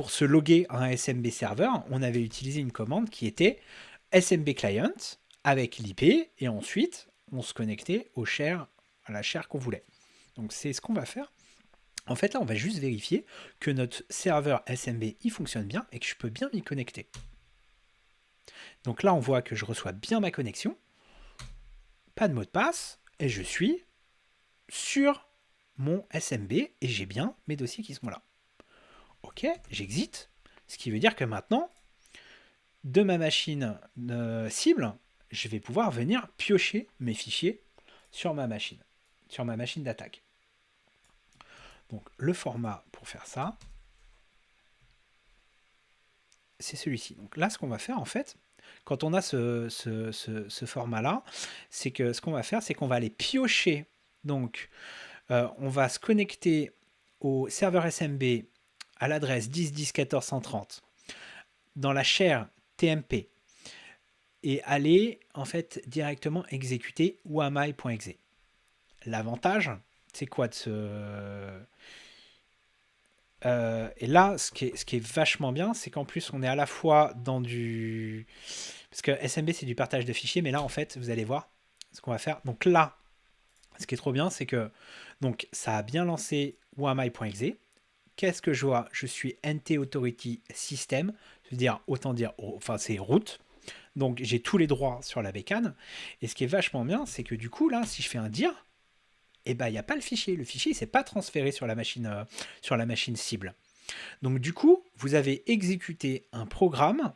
se loguer à un SMB serveur, on avait utilisé une commande qui était SMB client avec l'IP et ensuite on se connectait à la share qu'on voulait. Donc c'est ce qu'on va faire. En fait là on va juste vérifier que notre serveur SMB il fonctionne bien et que je peux bien m'y connecter. Donc là on voit que je reçois bien ma connexion, pas de mot de passe et je suis sur mon SMB et j'ai bien mes dossiers qui sont là. Ok, j'exit, ce qui veut dire que maintenant de ma machine cible, je vais pouvoir venir piocher mes fichiers sur ma machine d'attaque. Donc le format pour faire ça, c'est celui-ci. Donc là, ce qu'on va faire en fait, quand on a ce format-là, c'est que ce qu'on va faire, c'est qu'on va aller piocher. Donc, on va se connecter au serveur SMB à l'adresse 10.10.14.130 dans la share TMP et aller en fait directement exécuter whoami.exe. L'avantage, c'est quoi de ce... et là, ce qui est vachement bien, c'est qu'en plus, on est à la fois dans du... Parce que SMB, c'est du partage de fichiers, mais là, en fait, vous allez voir ce qu'on va faire. Donc là, ce qui est trop bien, c'est que donc, ça a bien lancé whoami.exe. Qu'est-ce que je vois? Je suis NT Authority System, c'est root. Donc j'ai tous les droits sur la bécane. Et ce qui est vachement bien, c'est que du coup, là, si je fais un dir, il n'y a pas le fichier. Le fichier ne s'est pas transféré sur la machine cible. Donc du coup, vous avez exécuté un programme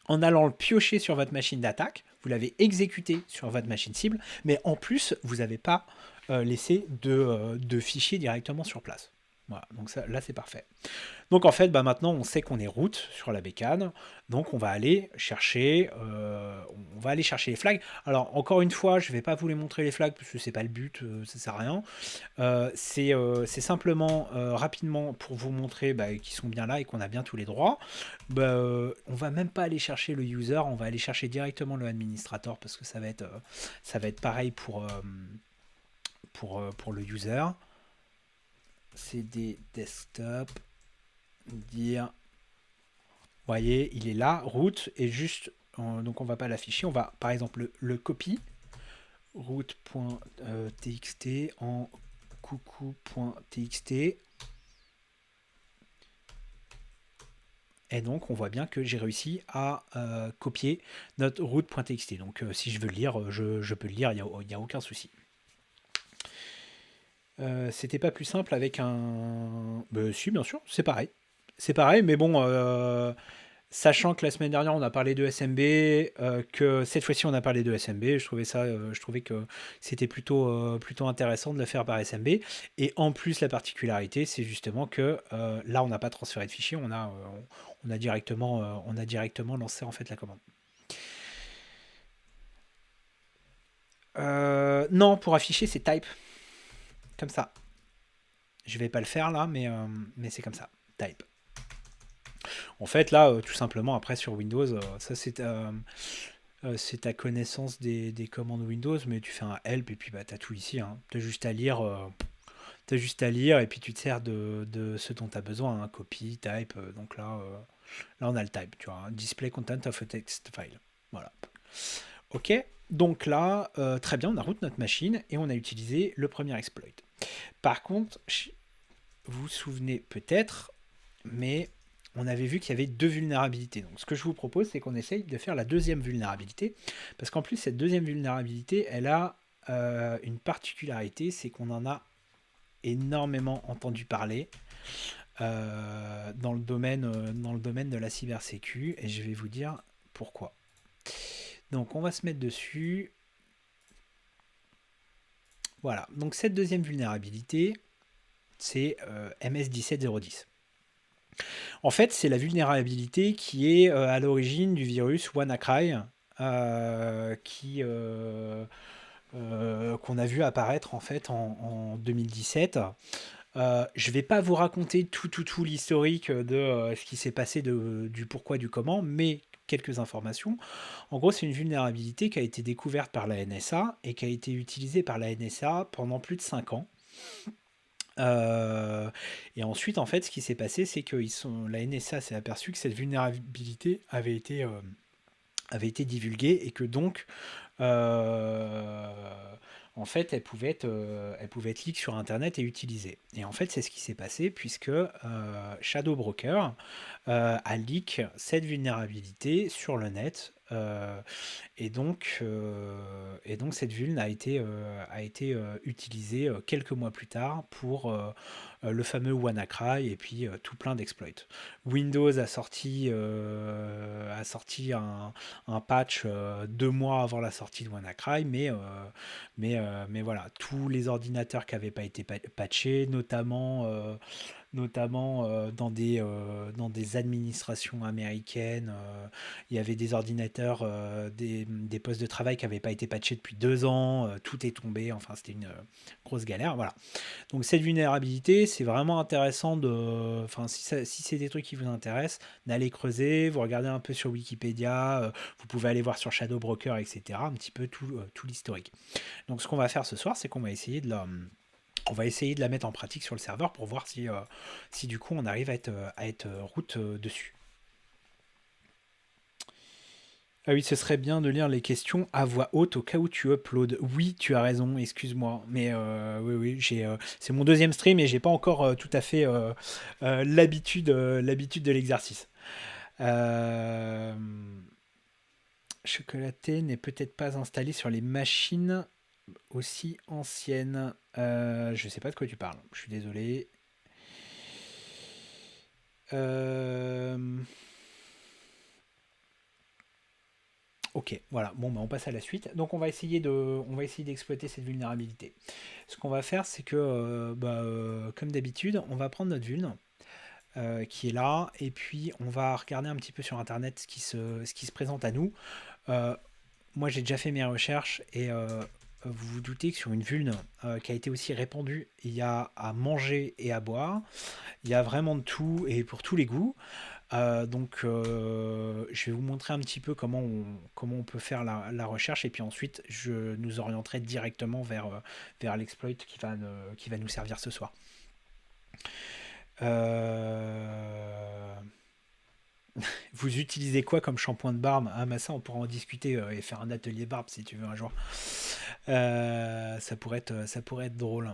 en allant le piocher sur votre machine d'attaque. Vous l'avez exécuté sur votre machine cible, mais en plus, vous n'avez pas laissé de fichier directement sur place. Voilà, donc ça, là c'est parfait. Donc en fait, maintenant on sait qu'on est root sur la bécane, donc on va aller chercher les flags. Alors encore une fois, je ne vais pas vous les montrer les flags parce que c'est pas le but, ça sert à rien. C'est simplement rapidement pour vous montrer qu'ils sont bien là et qu'on a bien tous les droits. On va même pas aller chercher le user, on va aller chercher directement le administrator parce que ça va être pareil pour le user. CD desktop, dire, vous voyez, il est là, root, et juste, donc on va pas l'afficher, on va par exemple le copy, route.txt en coucou.txt. Et donc, on voit bien que j'ai réussi à copier notre route.txt. Donc, si je veux le lire, je peux le lire, il n'y a aucun souci. C'était pas plus simple avec un... si, bien sûr, c'est pareil. C'est pareil, mais bon, sachant que la semaine dernière, on a parlé de SMB, que cette fois-ci, on a parlé de SMB, je trouvais que c'était plutôt intéressant de le faire par SMB. Et en plus, la particularité, c'est justement que là, on n'a pas transféré de fichier, on a directement lancé en fait la commande. Non, pour afficher, c'est type. Comme ça. Je vais pas le faire là, mais c'est comme ça. Type. En fait, là, tout simplement, après sur Windows, ça c'est ta connaissance des commandes Windows, mais tu fais un help et puis bah, tu as tout ici. Hein. Tu as juste à lire. Et puis tu te sers de ce dont tu as besoin. Hein. Copy, type. Donc là, on a le type. Tu vois, hein. Display content of a text file. Voilà. Ok. Donc là, très bien, on a route notre machine et on a utilisé le premier exploit. Par contre, vous vous souvenez peut-être, mais on avait vu qu'il y avait deux vulnérabilités. Donc ce que je vous propose, c'est qu'on essaye de faire la deuxième vulnérabilité, parce qu'en plus, cette deuxième vulnérabilité, elle a une particularité, c'est qu'on en a énormément entendu parler dans le domaine de la cybersécu, et je vais vous dire pourquoi. Donc on va se mettre dessus. Voilà, donc cette deuxième vulnérabilité, c'est MS17010. En fait, c'est la vulnérabilité qui est à l'origine du virus WannaCry, qu'on a vu apparaître en fait en 2017. Je ne vais pas vous raconter tout l'historique de ce qui s'est passé, du pourquoi, du comment, mais quelques informations. En gros, c'est une vulnérabilité qui a été découverte par la NSA et qui a été utilisée par la NSA pendant plus de 5 ans. Et ensuite, en fait, ce qui s'est passé, c'est que la NSA s'est aperçue que cette vulnérabilité avait été divulguée et que donc, en fait, elle pouvait être leak sur Internet et utilisée. Et en fait, c'est ce qui s'est passé puisque Shadow Broker a leak cette vulnérabilité sur le net. Et donc cette vulne a été utilisée quelques mois plus tard pour le fameux WannaCry et puis tout plein d'exploits. Windows a sorti un patch 2 mois avant la sortie de WannaCry, mais voilà, tous les ordinateurs qui n'avaient pas été patchés, notamment dans des administrations américaines. Il y avait des ordinateurs, des postes de travail qui n'avaient pas été patchés depuis 2 ans. Tout est tombé. Enfin, c'était une grosse galère. Voilà. Donc cette vulnérabilité, c'est vraiment intéressant de... Enfin, si c'est des trucs qui vous intéressent, d'aller creuser, vous regardez un peu sur Wikipédia, vous pouvez aller voir sur Shadow Broker, etc. Un petit peu tout l'historique. Donc ce qu'on va faire ce soir, c'est qu'on va essayer de la mettre en pratique sur le serveur pour voir si du coup on arrive à être route dessus. Ah oui, ce serait bien de lire les questions à voix haute au cas où tu uploads. Oui, tu as raison, excuse-moi. Mais oui, c'est mon deuxième stream et j'ai pas encore tout à fait l'habitude de l'exercice. Euh, Chocolaté n'est peut-être pas installé sur les machines aussi anciennes. Je sais pas de quoi tu parles. Je suis désolé. Ok, voilà. Bon, on passe à la suite. Donc, on va essayer d'exploiter cette vulnérabilité. Ce qu'on va faire, c'est que, comme d'habitude, on va prendre notre vuln qui est là, et puis on va regarder un petit peu sur Internet ce qui se présente à nous. Moi, j'ai déjà fait mes recherches et vous vous doutez que sur une vulne qui a été aussi répandue, il y a à manger et à boire. Il y a vraiment de tout et pour tous les goûts. Donc, je vais vous montrer un petit peu comment on peut faire la recherche et puis ensuite, je nous orienterai directement vers l'exploit qui va nous servir ce soir. Vous utilisez quoi comme shampoing de barbe? Ah, ça, on pourra en discuter et faire un atelier barbe si tu veux un jour. Ça pourrait être drôle.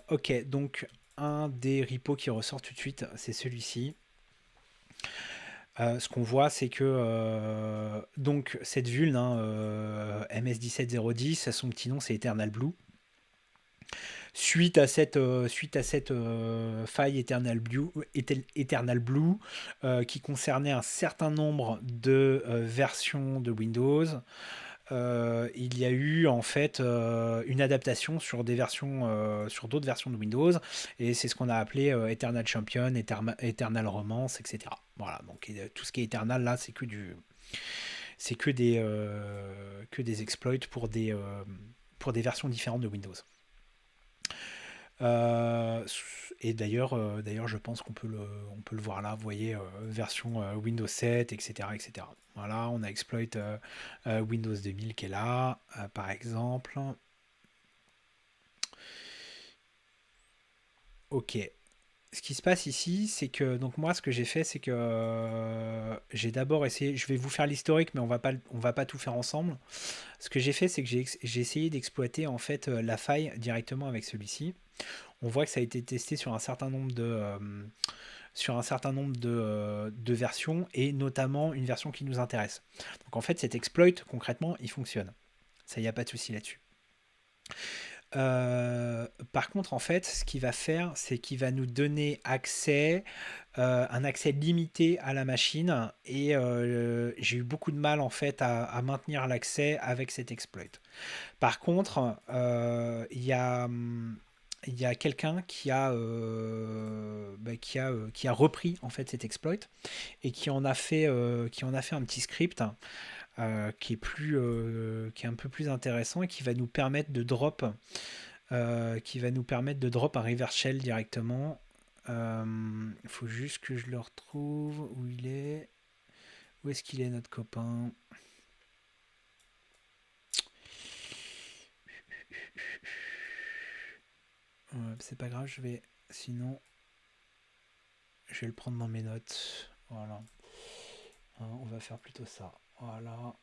Ok, donc un des repos qui ressort tout de suite, c'est celui-ci. Ce qu'on voit, c'est que donc cette vulne, hein, MS17010, son petit nom c'est Eternal Blue. Suite à cette faille Eternal Blue qui concernait un certain nombre de versions de Windows, il y a eu en fait une adaptation sur des versions, sur d'autres versions de Windows, et c'est ce qu'on a appelé Eternal Champion, Eternal Romance, etc. Voilà, donc tout ce qui est Eternal là, c'est que des exploits pour des versions différentes de Windows. Euh, d'ailleurs, je pense on peut le voir là. Vous voyez, version Windows 7, etc., etc. Voilà, on a exploit Windows 2000 qui est là, par exemple. Ok. Ce qui se passe ici, c'est que donc moi, ce que j'ai fait, c'est que j'ai d'abord essayé. Je vais vous faire l'historique, mais on va pas tout faire ensemble. Ce que j'ai fait, c'est que j'ai essayé d'exploiter en fait la faille directement avec celui-ci. On voit que ça a été testé sur un certain nombre de versions, et notamment une version qui nous intéresse. Donc en fait, cet exploit, concrètement, il fonctionne. Ça, il n'y a pas de souci là-dessus. Par contre, en fait, ce qu'il va faire, c'est qu'il va nous donner un accès limité à la machine, et j'ai eu beaucoup de mal en fait à maintenir l'accès avec cet exploit. Par contre, il y a quelqu'un qui a repris en fait cet exploit et qui en a fait un petit script qui est un peu plus intéressant et qui va nous permettre de drop, un reverse shell directement. Il faut juste que je le retrouve où il est. Où est-ce qu'il est notre copain? C'est pas grave, sinon je vais le prendre dans mes notes. Voilà. On va faire plutôt ça. Voilà.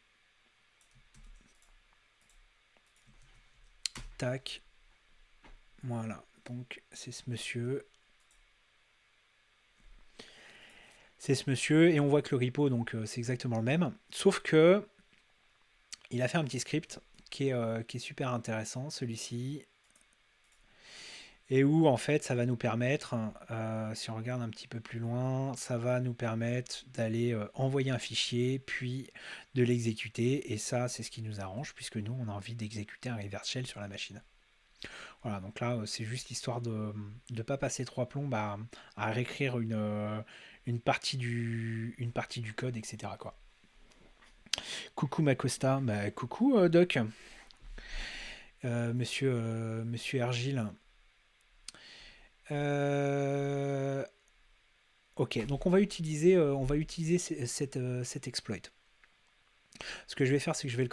Tac. Voilà. Donc c'est ce monsieur. C'est ce monsieur, et on voit que le repo, donc c'est exactement le même. Sauf que il a fait un petit script qui est super intéressant, celui-ci. Et où en fait ça va nous permettre, si on regarde un petit peu plus loin, ça va nous permettre d'aller envoyer un fichier, puis de l'exécuter. Et ça, c'est ce qui nous arrange, puisque nous, on a envie d'exécuter un reverse shell sur la machine. Voilà, donc là, c'est juste histoire de ne pas passer trois plombs à réécrire une partie du code, etc. Quoi. Coucou Macosta, bah, coucou Doc, monsieur Ergile. Euh, ok, donc on va utiliser cet exploit. Ce que je vais faire, c'est que je vais le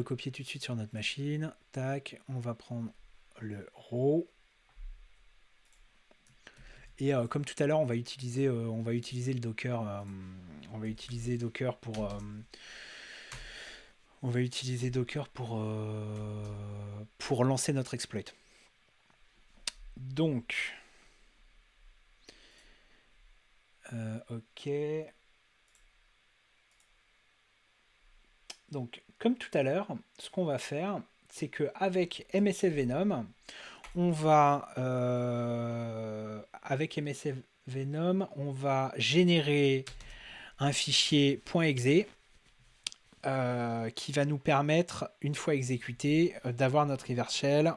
copier tout de suite sur notre machine. Tac, on va prendre le raw. Et comme tout à l'heure, on va utiliser le Docker. On va utiliser Docker pour. On va utiliser Docker pour lancer notre exploit. Donc, ok. Donc, comme tout à l'heure, ce qu'on va faire, c'est qu'avec MSF Venom, avec MSF Venom, on va générer un fichier .exe qui va nous permettre, une fois exécuté, d'avoir notre reverse shell.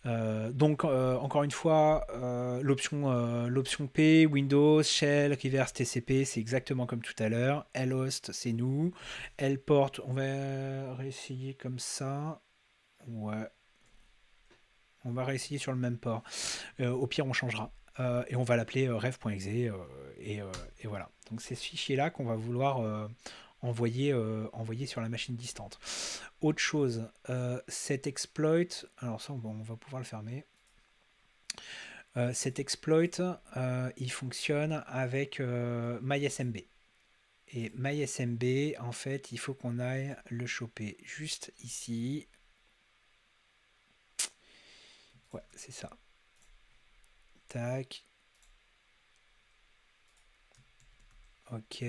Donc, encore une fois, l'option P, Windows, Shell, Reverse, TCP, c'est exactement comme tout à l'heure. Lhost, c'est nous. Lport, on va réessayer comme ça. Ouais. On va réessayer sur le même port. Au pire, on changera. Et on va l'appeler ref.exe. Et voilà. Donc, c'est ce fichier-là qu'on va vouloir envoyer sur la machine distante. Autre chose, cet exploit, alors ça on va pouvoir le fermer. Cet exploit, il fonctionne avec MySMB. Et MySMB, en fait, il faut qu'on aille le choper juste ici. Ouais, c'est ça. Tac. Ok.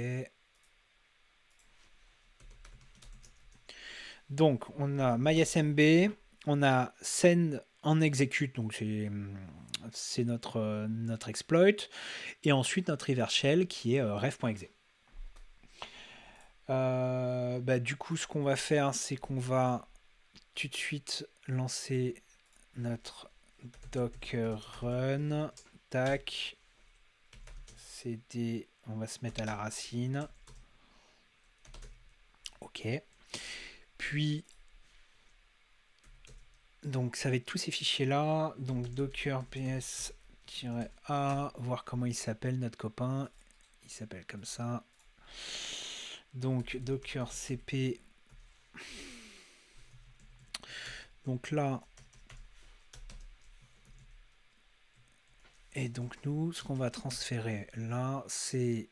Donc, on a MySMB, on a send en execute, donc c'est notre exploit, et ensuite notre reverse shell qui est ref.exe. Du coup, ce qu'on va faire, c'est qu'on va tout de suite lancer notre docker run. Tac. CD, on va se mettre à la racine. Ok. Puis, donc ça va être tous ces fichiers-là. Donc docker ps-a, voir comment il s'appelle notre copain. Il s'appelle comme ça. Donc docker cp. Donc là, et donc nous, ce qu'on va transférer là, c'est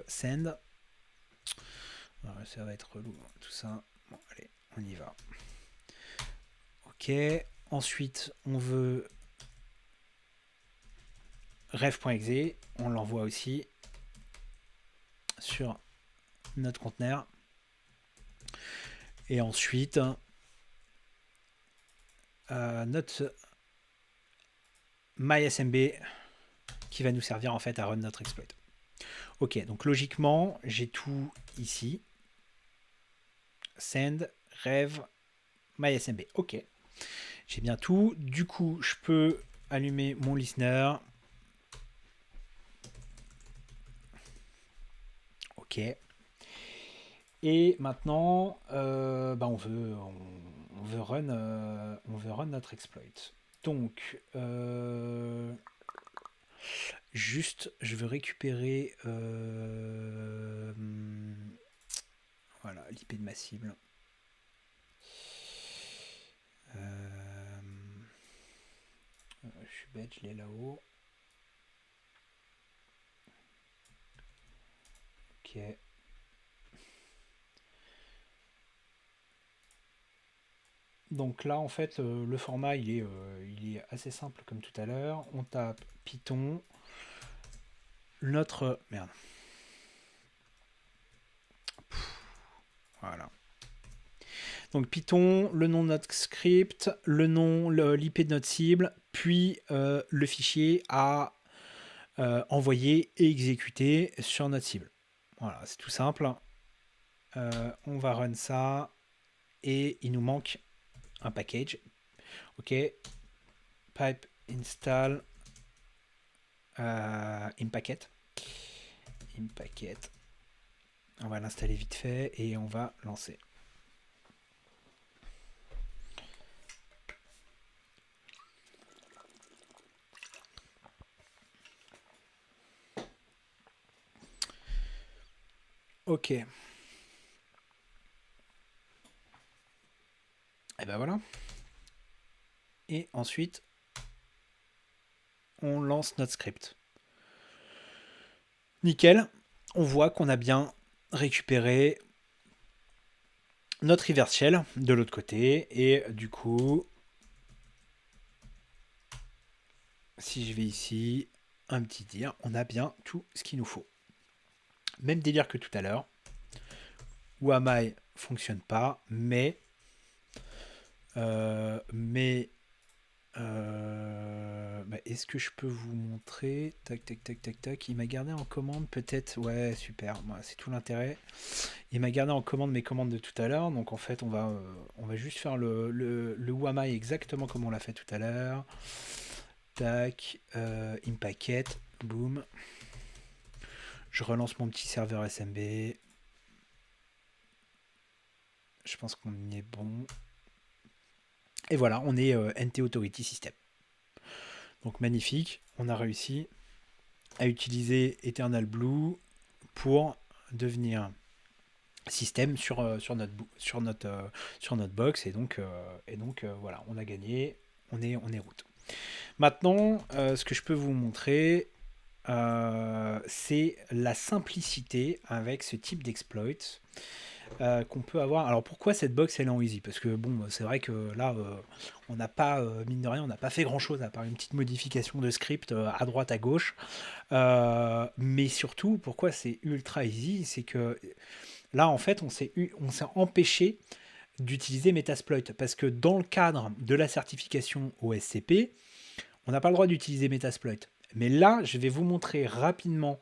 send. Alors, ça va être relou, tout ça. Bon, allez, on y va. Ok. Ensuite, on veut ref.exe. On l'envoie aussi sur notre conteneur. Et ensuite, notre MySMB qui va nous servir en fait à run notre exploit. Ok, donc logiquement, j'ai tout ici. Send, rev, MySMB. Ok, j'ai bien tout. Du coup, je peux allumer mon listener. Ok. Et maintenant, on veut run notre exploit. Donc, juste, je veux récupérer voilà, l'IP de ma cible. Je suis bête, je l'ai là-haut. Ok. Donc là, en fait, le format, il est assez simple comme tout à l'heure. On tape Python, notre... Merde. Voilà. Donc Python, le nom de notre script, le nom, l'IP de notre cible, puis le fichier à envoyer et exécuter sur notre cible. Voilà, c'est tout simple. On va run ça et il nous manque un package. Ok, pipe install Impacket. On va l'installer vite fait et on va lancer. Ok. Et ben voilà. Et ensuite, on lance notre script. Nickel. On voit qu'on a bien récupéré notre reverse shell de l'autre côté. Et du coup, si je vais ici, un petit dire, on a bien tout ce qu'il nous faut. Même délire que tout à l'heure. Wamai fonctionne pas, mais est-ce que je peux vous montrer? Tac, tac, tac, tac, tac. Il m'a gardé en commande peut-être. Ouais, super. Bah, c'est tout l'intérêt. Il m'a gardé en commande mes commandes de tout à l'heure. Donc en fait, on va juste faire le Wamai exactement comme on l'a fait tout à l'heure. Tac. Impacket. Boom. Je relance mon petit serveur SMB. Je pense qu'on y est bon. Et voilà, on est NT Authority System. Donc magnifique, on a réussi à utiliser Eternal Blue pour devenir système sur notre box. Et donc voilà, on a gagné, on est route. Maintenant, ce que je peux vous montrer, c'est la simplicité avec ce type d'exploit qu'on peut avoir. Alors pourquoi cette box elle est en easy? Parce que bon, c'est vrai que là, on n'a pas, mine de rien, on n'a pas fait grand chose à part une petite modification de script à droite, à gauche. Mais surtout, pourquoi c'est ultra easy? C'est que là, en fait, on s'est empêché d'utiliser Metasploit parce que dans le cadre de la certification au SCP, on n'a pas le droit d'utiliser Metasploit. Mais là, je vais vous montrer rapidement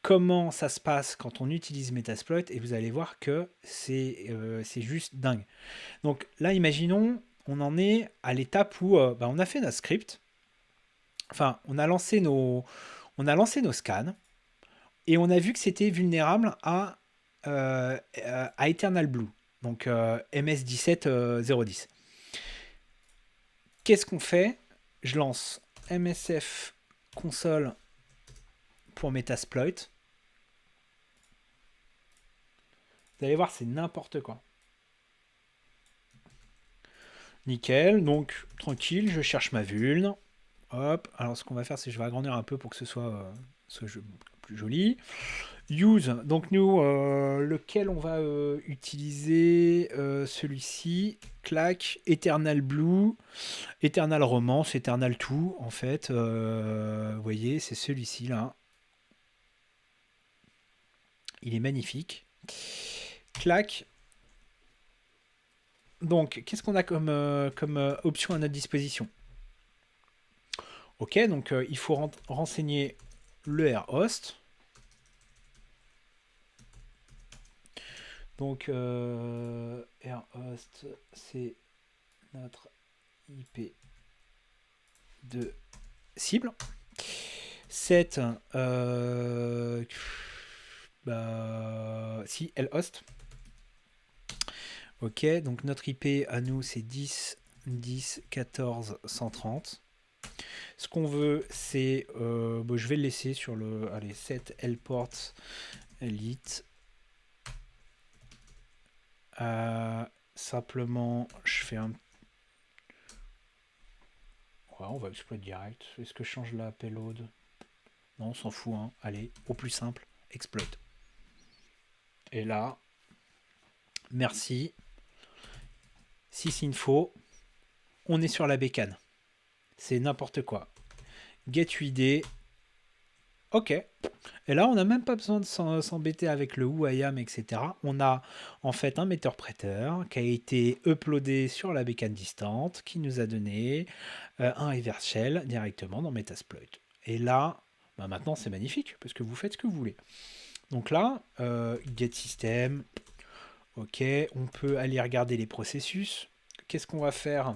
comment ça se passe quand on utilise Metasploit et vous allez voir que c'est juste dingue. Donc là, imaginons, on en est à l'étape où on a fait notre script, enfin, on a lancé nos scans et on a vu que c'était vulnérable à Eternal Blue, donc MS17010. Qu'est-ce qu'on fait? Je lance MSF console pour Metasploit. Vous allez voir, c'est n'importe quoi. Nickel, donc tranquille, je cherche ma vulne. Hop, alors ce qu'on va faire, c'est que je vais agrandir un peu pour que ce soit plus joli. Use, donc nous, lequel on va utiliser celui-ci. Clac, Eternal Blue, Eternal Romance, Eternal Tout, en fait. Vous voyez, c'est celui-ci là. Il est magnifique. Clac. Donc, qu'est-ce qu'on a comme option à notre disposition? Ok, donc il faut renseigner le R-host. Donc, R-host, c'est notre IP de cible. 7, si, L-host. Ok, donc notre IP à nous, c'est 10, 10, 14, 130. Ce qu'on veut, c'est... je vais le laisser sur le... Allez, 7 L-port Elite. Simplement, je fais un... Ouais, on va exploit direct. Est-ce que je change la payload? Non, on s'en fout. Hein. Allez, au plus simple, exploit. Et là, merci. Sysinfo, on est sur la bécane. C'est n'importe quoi. Get UID. Ok. Et là, on n'a même pas besoin de s'embêter avec le who I am, etc. On a en fait un metteur-prêteur qui a été uploadé sur la bécane distante, qui nous a donné un reverse shell directement dans Metasploit. Et là, maintenant, c'est magnifique, parce que vous faites ce que vous voulez. Donc là, get system. Ok, on peut aller regarder les processus. Qu'est-ce qu'on va faire?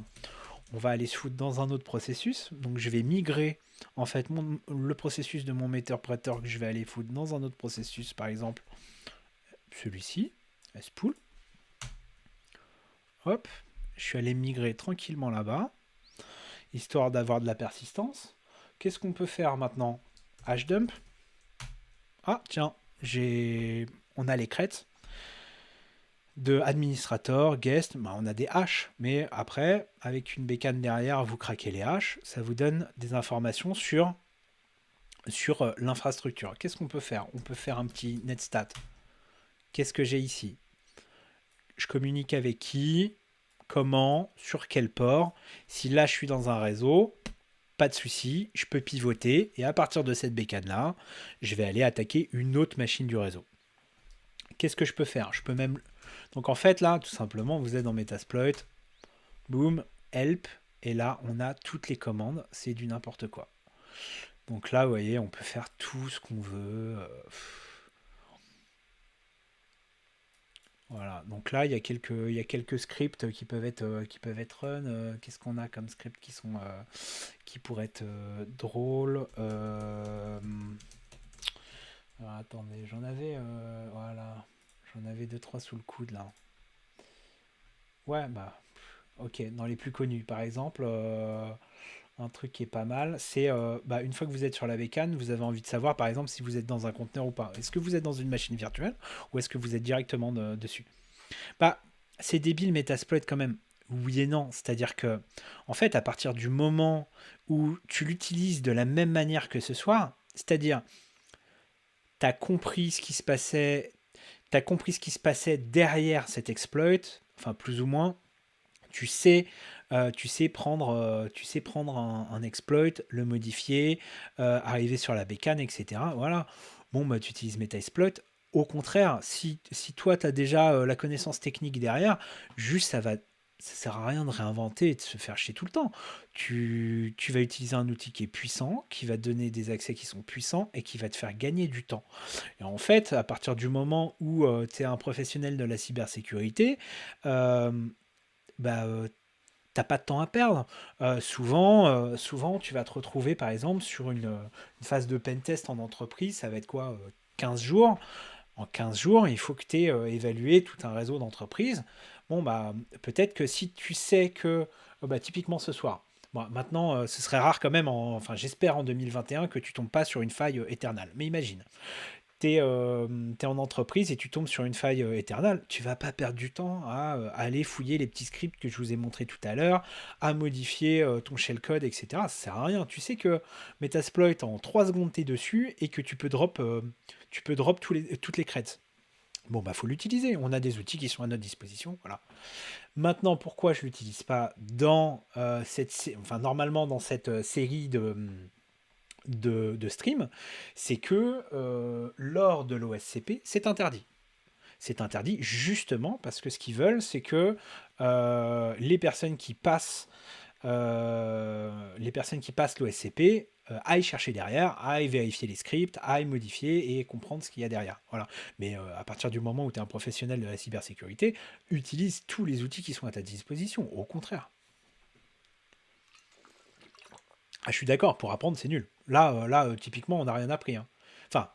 On va aller se foutre dans un autre processus. Donc je vais migrer en fait le processus de mon metteur-prêteur que je vais aller foutre dans un autre processus, par exemple celui-ci, spool. Hop, je suis allé migrer tranquillement là-bas, histoire d'avoir de la persistance. Qu'est-ce qu'on peut faire maintenant? Hdump. Ah tiens, on a les crêtes de administrator, guest, on a des hashes, mais après, avec une bécane derrière, vous craquez les hashes, ça vous donne des informations sur l'infrastructure. Qu'est-ce qu'on peut faire? On peut faire un petit netstat. Qu'est-ce que j'ai ici? Je communique avec qui? Comment? Sur quel port? Si là, je suis dans un réseau, pas de souci, je peux pivoter, et à partir de cette bécane-là, je vais aller attaquer une autre machine du réseau. Qu'est-ce que je peux faire? Je peux même... Donc en fait, là, tout simplement, vous êtes dans Metasploit, boom, help, et là, on a toutes les commandes, c'est du n'importe quoi. Donc là, vous voyez, on peut faire tout ce qu'on veut. Voilà, donc là, il y a quelques scripts qui peuvent être run. Qu'est-ce qu'on a comme scripts qui pourraient être drôles? Alors, attendez, voilà, j'en avais 2-3 sous le coude là. Ouais, ok, dans les plus connus, par exemple, un truc qui est pas mal, c'est une fois que vous êtes sur la bécane, vous avez envie de savoir, par exemple, si vous êtes dans un conteneur ou pas. Est-ce que vous êtes dans une machine virtuelle ou est-ce que vous êtes directement dessus? C'est débile Metasploit quand même. Oui et non. C'est-à-dire que, en fait, à partir du moment où tu l'utilises de la même manière que ce soir, c'est-à-dire, tu as compris ce qui se passait, tu compris ce qui se passait derrière cet exploit, enfin plus ou moins, tu sais, tu sais prendre un exploit, le modifier, arriver sur la bécane, etc. Voilà. Bon, bah, tu utilises Metasploit. Au contraire, si toi, tu as déjà la connaissance technique derrière, juste ça sert à rien de réinventer et de se faire chier tout le temps. Tu vas utiliser un outil qui est puissant, qui va te donner des accès qui sont puissants et qui va te faire gagner du temps. Et en fait, à partir du moment où tu es un professionnel de la cybersécurité, euh, bah, t'as pas de temps à perdre. Souvent, tu vas te retrouver, par exemple, sur une phase de pentest en entreprise, ça va être quoi 15 jours. En 15 jours, il faut que tu aies évalué tout un réseau d'entreprises. Bon, bah, peut-être que si tu sais que, bah, typiquement ce soir, bon, maintenant, ce serait rare quand même, enfin, j'espère en 2021 que tu tombes pas sur une faille éternelle. Mais imagine, tu es, en entreprise et tu tombes sur une faille éternelle, tu vas pas perdre du temps à aller fouiller les petits scripts que je vous ai montrés tout à l'heure, à modifier ton shellcode, etc. Ça sert à rien. Tu sais que Metasploit, en 3 secondes, tu es dessus et que tu peux drop toutes les creds. Bon, bah, faut l'utiliser. On a des outils qui sont à notre disposition. Voilà. Maintenant, pourquoi je l'utilise pas dans enfin, normalement dans cette série de stream, c'est que lors de l'OSCP, c'est interdit. C'est interdit justement parce que ce qu'ils veulent, c'est que les personnes qui passent l'OSCP aillent chercher derrière, aillent vérifier les scripts, aillent modifier et comprendre ce qu'il y a derrière. Voilà. Mais à partir du moment où tu es un professionnel de la cybersécurité, utilise tous les outils qui sont à ta disposition. Au contraire. Ah, je suis d'accord, pour apprendre, c'est nul. Là, typiquement, on n'a rien appris, hein. Enfin,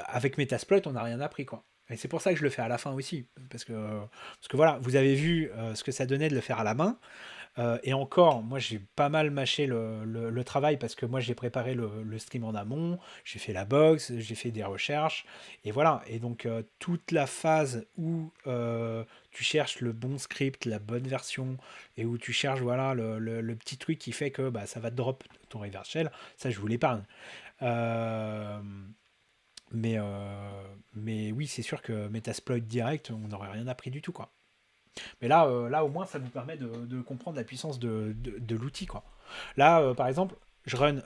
avec Metasploit, on n'a rien appris, quoi. Et c'est pour ça que je le fais à la fin aussi. Parce que voilà, vous avez vu ce que ça donnait de le faire à la main. Et encore, moi j'ai pas mal mâché le travail parce que moi j'ai préparé le stream en amont, j'ai fait la box, j'ai fait des recherches, et voilà. Et donc toute la phase où tu cherches le bon script, la bonne version, et où tu cherches voilà, le petit truc qui fait que bah, ça va te drop ton reverse shell, ça je vous l'épargne. Euh, mais oui, c'est sûr que Metasploit direct, on n'aurait rien appris du tout, quoi. Mais là, au moins, ça nous permet de comprendre la puissance de l'outil, quoi. Là, par exemple, je run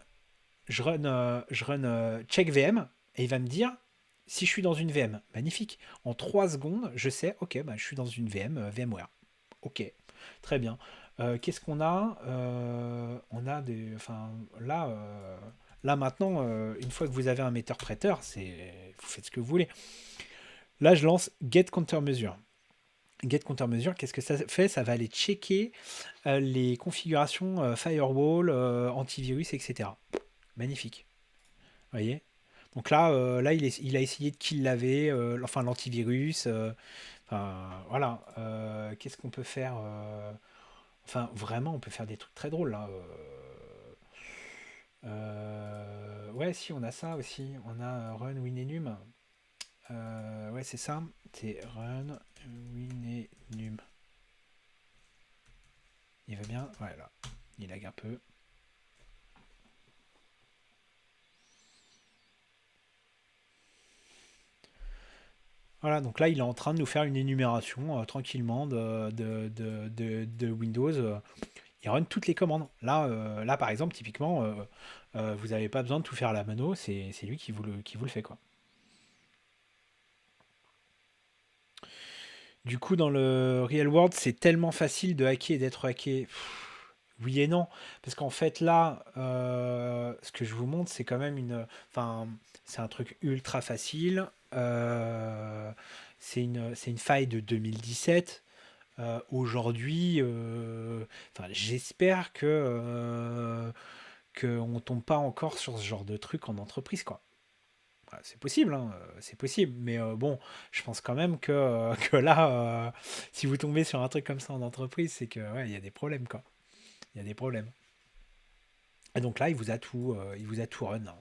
check VM et il va me dire si je suis dans une VM. Magnifique. En 3 secondes, je sais, ok, bah, je suis dans une VM, VMware. Ok, très bien. Qu'est-ce qu'on a On a des. Enfin, là maintenant, une fois que vous avez un metteur-prêteur, vous faites ce que vous voulez. Là, je lance get countermeasure. Get countermeasure, qu'est-ce que ça fait? Ça va aller checker les configurations firewall, antivirus, etc. Magnifique. Vous voyez? Donc là il a essayé de kill l'AV, enfin l'antivirus. Enfin, voilà. Qu'est-ce qu'on peut faire enfin, vraiment, on peut faire des trucs très drôles là. Ouais, si, on a ça aussi. On a Run, Win et Num. Ouais, c'est ça. C'est Run, Win et Num. Il va bien? Ouais, là. Il lag un peu. Voilà, donc là, il est en train de nous faire une énumération tranquillement de Windows. Il run toutes les commandes. Là par exemple, typiquement, vous n'avez pas besoin de tout faire à la mano, c'est lui qui vous le fait, quoi. Du coup, dans le real world, c'est tellement facile de hacker et d'être hacké. Oui et non. Parce qu'en fait, là, ce que je vous montre, c'est quand même enfin, c'est un truc ultra facile. C'est une faille de 2017. Aujourd'hui, enfin, j'espère qu'on tombe pas encore sur ce genre de truc en entreprise, quoi. Ouais, c'est possible, hein, c'est possible. Mais bon, je pense quand même que là, si vous tombez sur un truc comme ça en entreprise, c'est que ouais, il y a des problèmes, quoi. Il y a des problèmes. Et donc là, il vous a tout run, hein.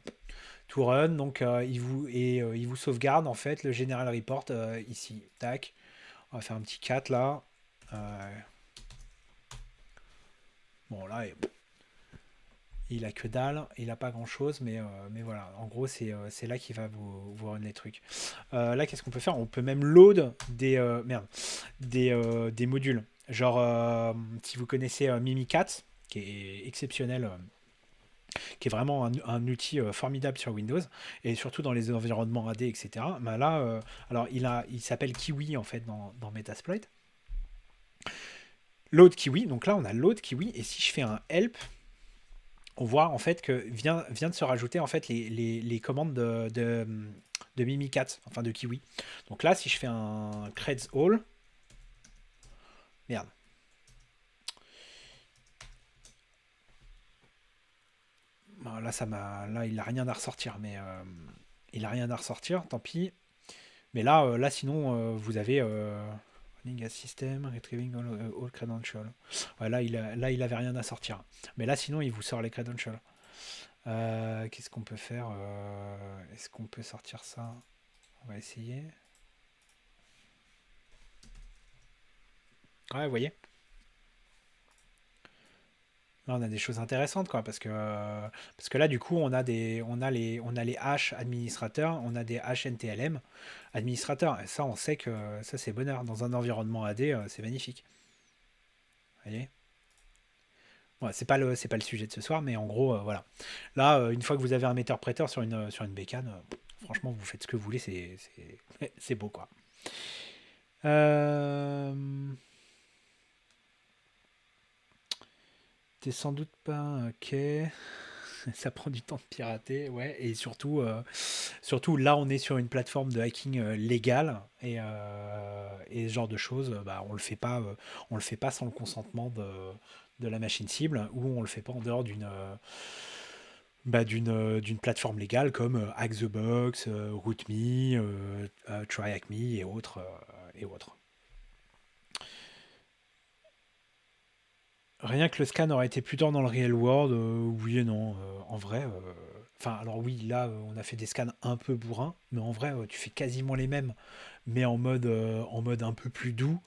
Tout run, donc il vous sauvegarde en fait le general report ici. Tac. On va faire un petit cat là. Euh, Bon, là, il a que dalle, il a pas grand chose, mais voilà, en gros, c'est là qu'il va vous run les trucs. Là, qu'est-ce qu'on peut faire? On peut même load des modules. Genre, si vous connaissez Mimikat, qui est exceptionnel, qui est vraiment un outil formidable sur Windows, et surtout dans les environnements AD, etc. Ben là, alors il s'appelle Kiwi en fait dans Metasploit. Load Kiwi, donc là on a load Kiwi, et si je fais un help, on voit en fait que vient de se rajouter en fait les commandes de Mimikat, enfin de Kiwi. Donc là, si je fais un creds all, merde. Bon, là il a rien à ressortir, mais il a rien à ressortir, tant pis. Mais là sinon, vous avez running a system, retrieving all credentials. Ouais, là, il avait rien à sortir. Mais là, sinon, il vous sort les credentials. Qu'est-ce qu'on peut faire? Est-ce qu'on peut sortir ça? On va essayer. Ouais, vous voyez? Là, on a des choses intéressantes, quoi, parce que là, du coup, on a les hash administrateurs, on a des hash NTLM administrateurs. Et ça, on sait que ça, c'est bonheur. Dans un environnement AD, c'est magnifique. Vous voyez? Ouais, c'est pas le sujet de ce soir, mais en gros, voilà. Là, une fois que vous avez un metteur-prêteur sur une bécane, franchement, vous faites ce que vous voulez, c'est beau, quoi. Euh, T'es sans doute pas ok. Ça prend du temps de pirater, ouais. Et surtout là, on est sur une plateforme de hacking légale et ce genre de choses, bah, on le fait pas sans le consentement de la machine cible ou on le fait pas en dehors d'une plateforme légale comme Hack the Box, RootMe, TryHackMe et autres. Rien que le scan aurait été plus tard dans le real world, oui et non. En vrai, enfin, alors oui, là, on a fait des scans un peu bourrins, mais en vrai, tu fais quasiment les mêmes, mais en mode un peu plus doux.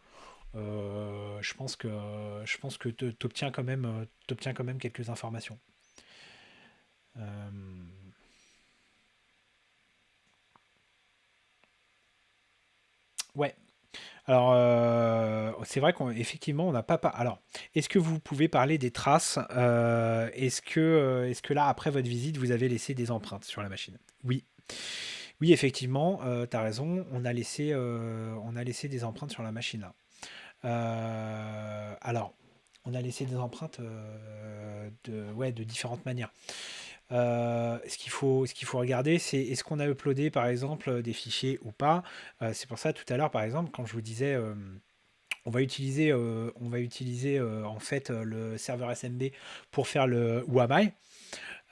Je pense que t'obtiens quand même quelques informations. Euh, ouais. Alors, c'est vrai qu'effectivement, on n'a pas. Alors, est-ce que vous pouvez parler des traces? Est-ce que là, après votre visite, vous avez laissé des empreintes sur la machine? Oui. Oui, effectivement, tu as raison. On a laissé des empreintes sur la machine là. Alors, on a laissé des empreintes ouais, de différentes manières. Ce qu'il faut regarder, c'est est-ce qu'on a uploadé par exemple des fichiers ou pas. C'est pour ça tout à l'heure, par exemple, quand je vous disais, on va utiliser en fait le serveur SMB pour faire le WAMI.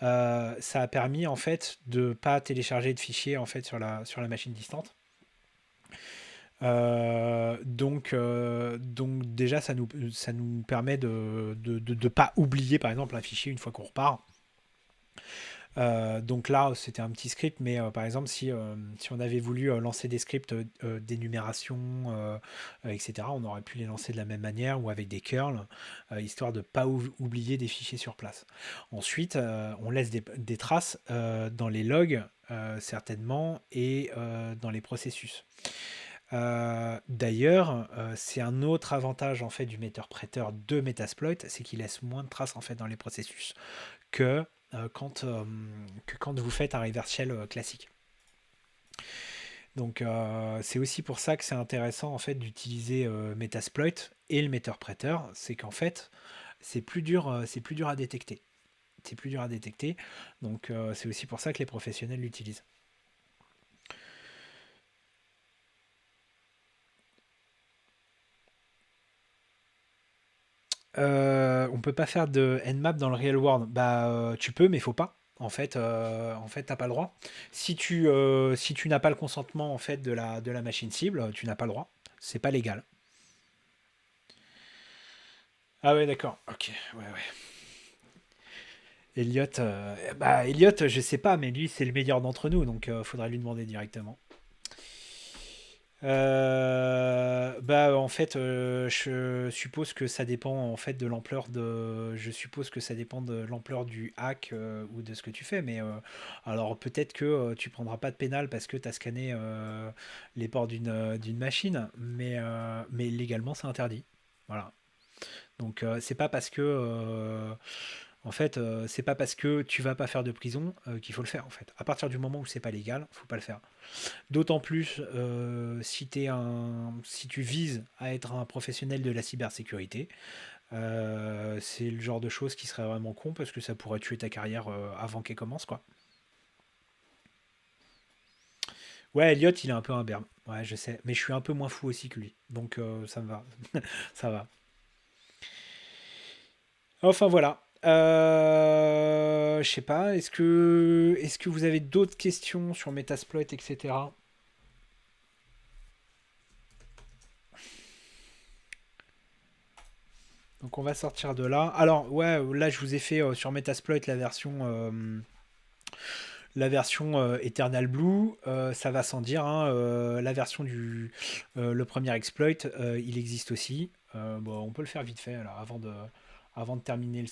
Ça a permis en fait de pas télécharger de fichiers en fait sur la machine distante. Donc déjà, ça nous permet de pas oublier par exemple un fichier une fois qu'on repart. Donc là, c'était un petit script, mais par exemple, si on avait voulu lancer des scripts d'énumération, etc., on aurait pu les lancer de la même manière ou avec des curls, histoire de ne pas oublier des fichiers sur place. Ensuite, on laisse des traces dans les logs, certainement, et dans les processus. D'ailleurs, c'est un autre avantage en fait du metteur-prêteur de Metasploit, c'est qu'il laisse moins de traces en fait dans les processus que quand vous faites un reverse shell classique. Donc c'est aussi pour ça que c'est intéressant en fait d'utiliser Metasploit et le metteur-prêteur, c'est qu'en fait c'est plus dur à détecter. C'est plus dur à détecter, donc c'est aussi pour ça que les professionnels l'utilisent. On peut pas faire de Nmap dans le real world. Bah, tu peux, mais faut pas. En fait, t'as pas le droit. Si tu n'as pas le consentement en fait de la machine cible, tu n'as pas le droit. C'est pas légal. Ah ouais, d'accord. Ok, ouais, ouais. Elliot, je sais pas, mais lui, c'est le meilleur d'entre nous, donc faudra lui demander directement. Bah en fait, je suppose que ça dépend en fait de l'ampleur je suppose que ça dépend de l'ampleur du hack ou de ce que tu fais. Mais alors peut-être que tu prendras pas de pénal parce que tu as scanné les ports d'une machine, mais légalement c'est interdit. Voilà. Donc c'est pas parce que en fait, c'est pas parce que tu vas pas faire de prison qu'il faut le faire en fait. À partir du moment où c'est pas légal, faut pas le faire. D'autant plus si tu vises à être un professionnel de la cybersécurité, c'est le genre de choses qui serait vraiment con parce que ça pourrait tuer ta carrière avant qu'elle commence quoi. Ouais, Elliot, il est un peu un berbe. Ouais, je sais, mais je suis un peu moins fou aussi que lui, donc ça me va, ça va. Enfin voilà. Je sais pas, est-ce que vous avez d'autres questions sur Metasploit, etc. Donc on va sortir de là. Alors ouais, là je vous ai fait sur Metasploit la version Eternal Blue. Ça va sans dire, hein, la version le premier exploit, il existe aussi. Bon, on peut le faire vite fait là, avant de terminer le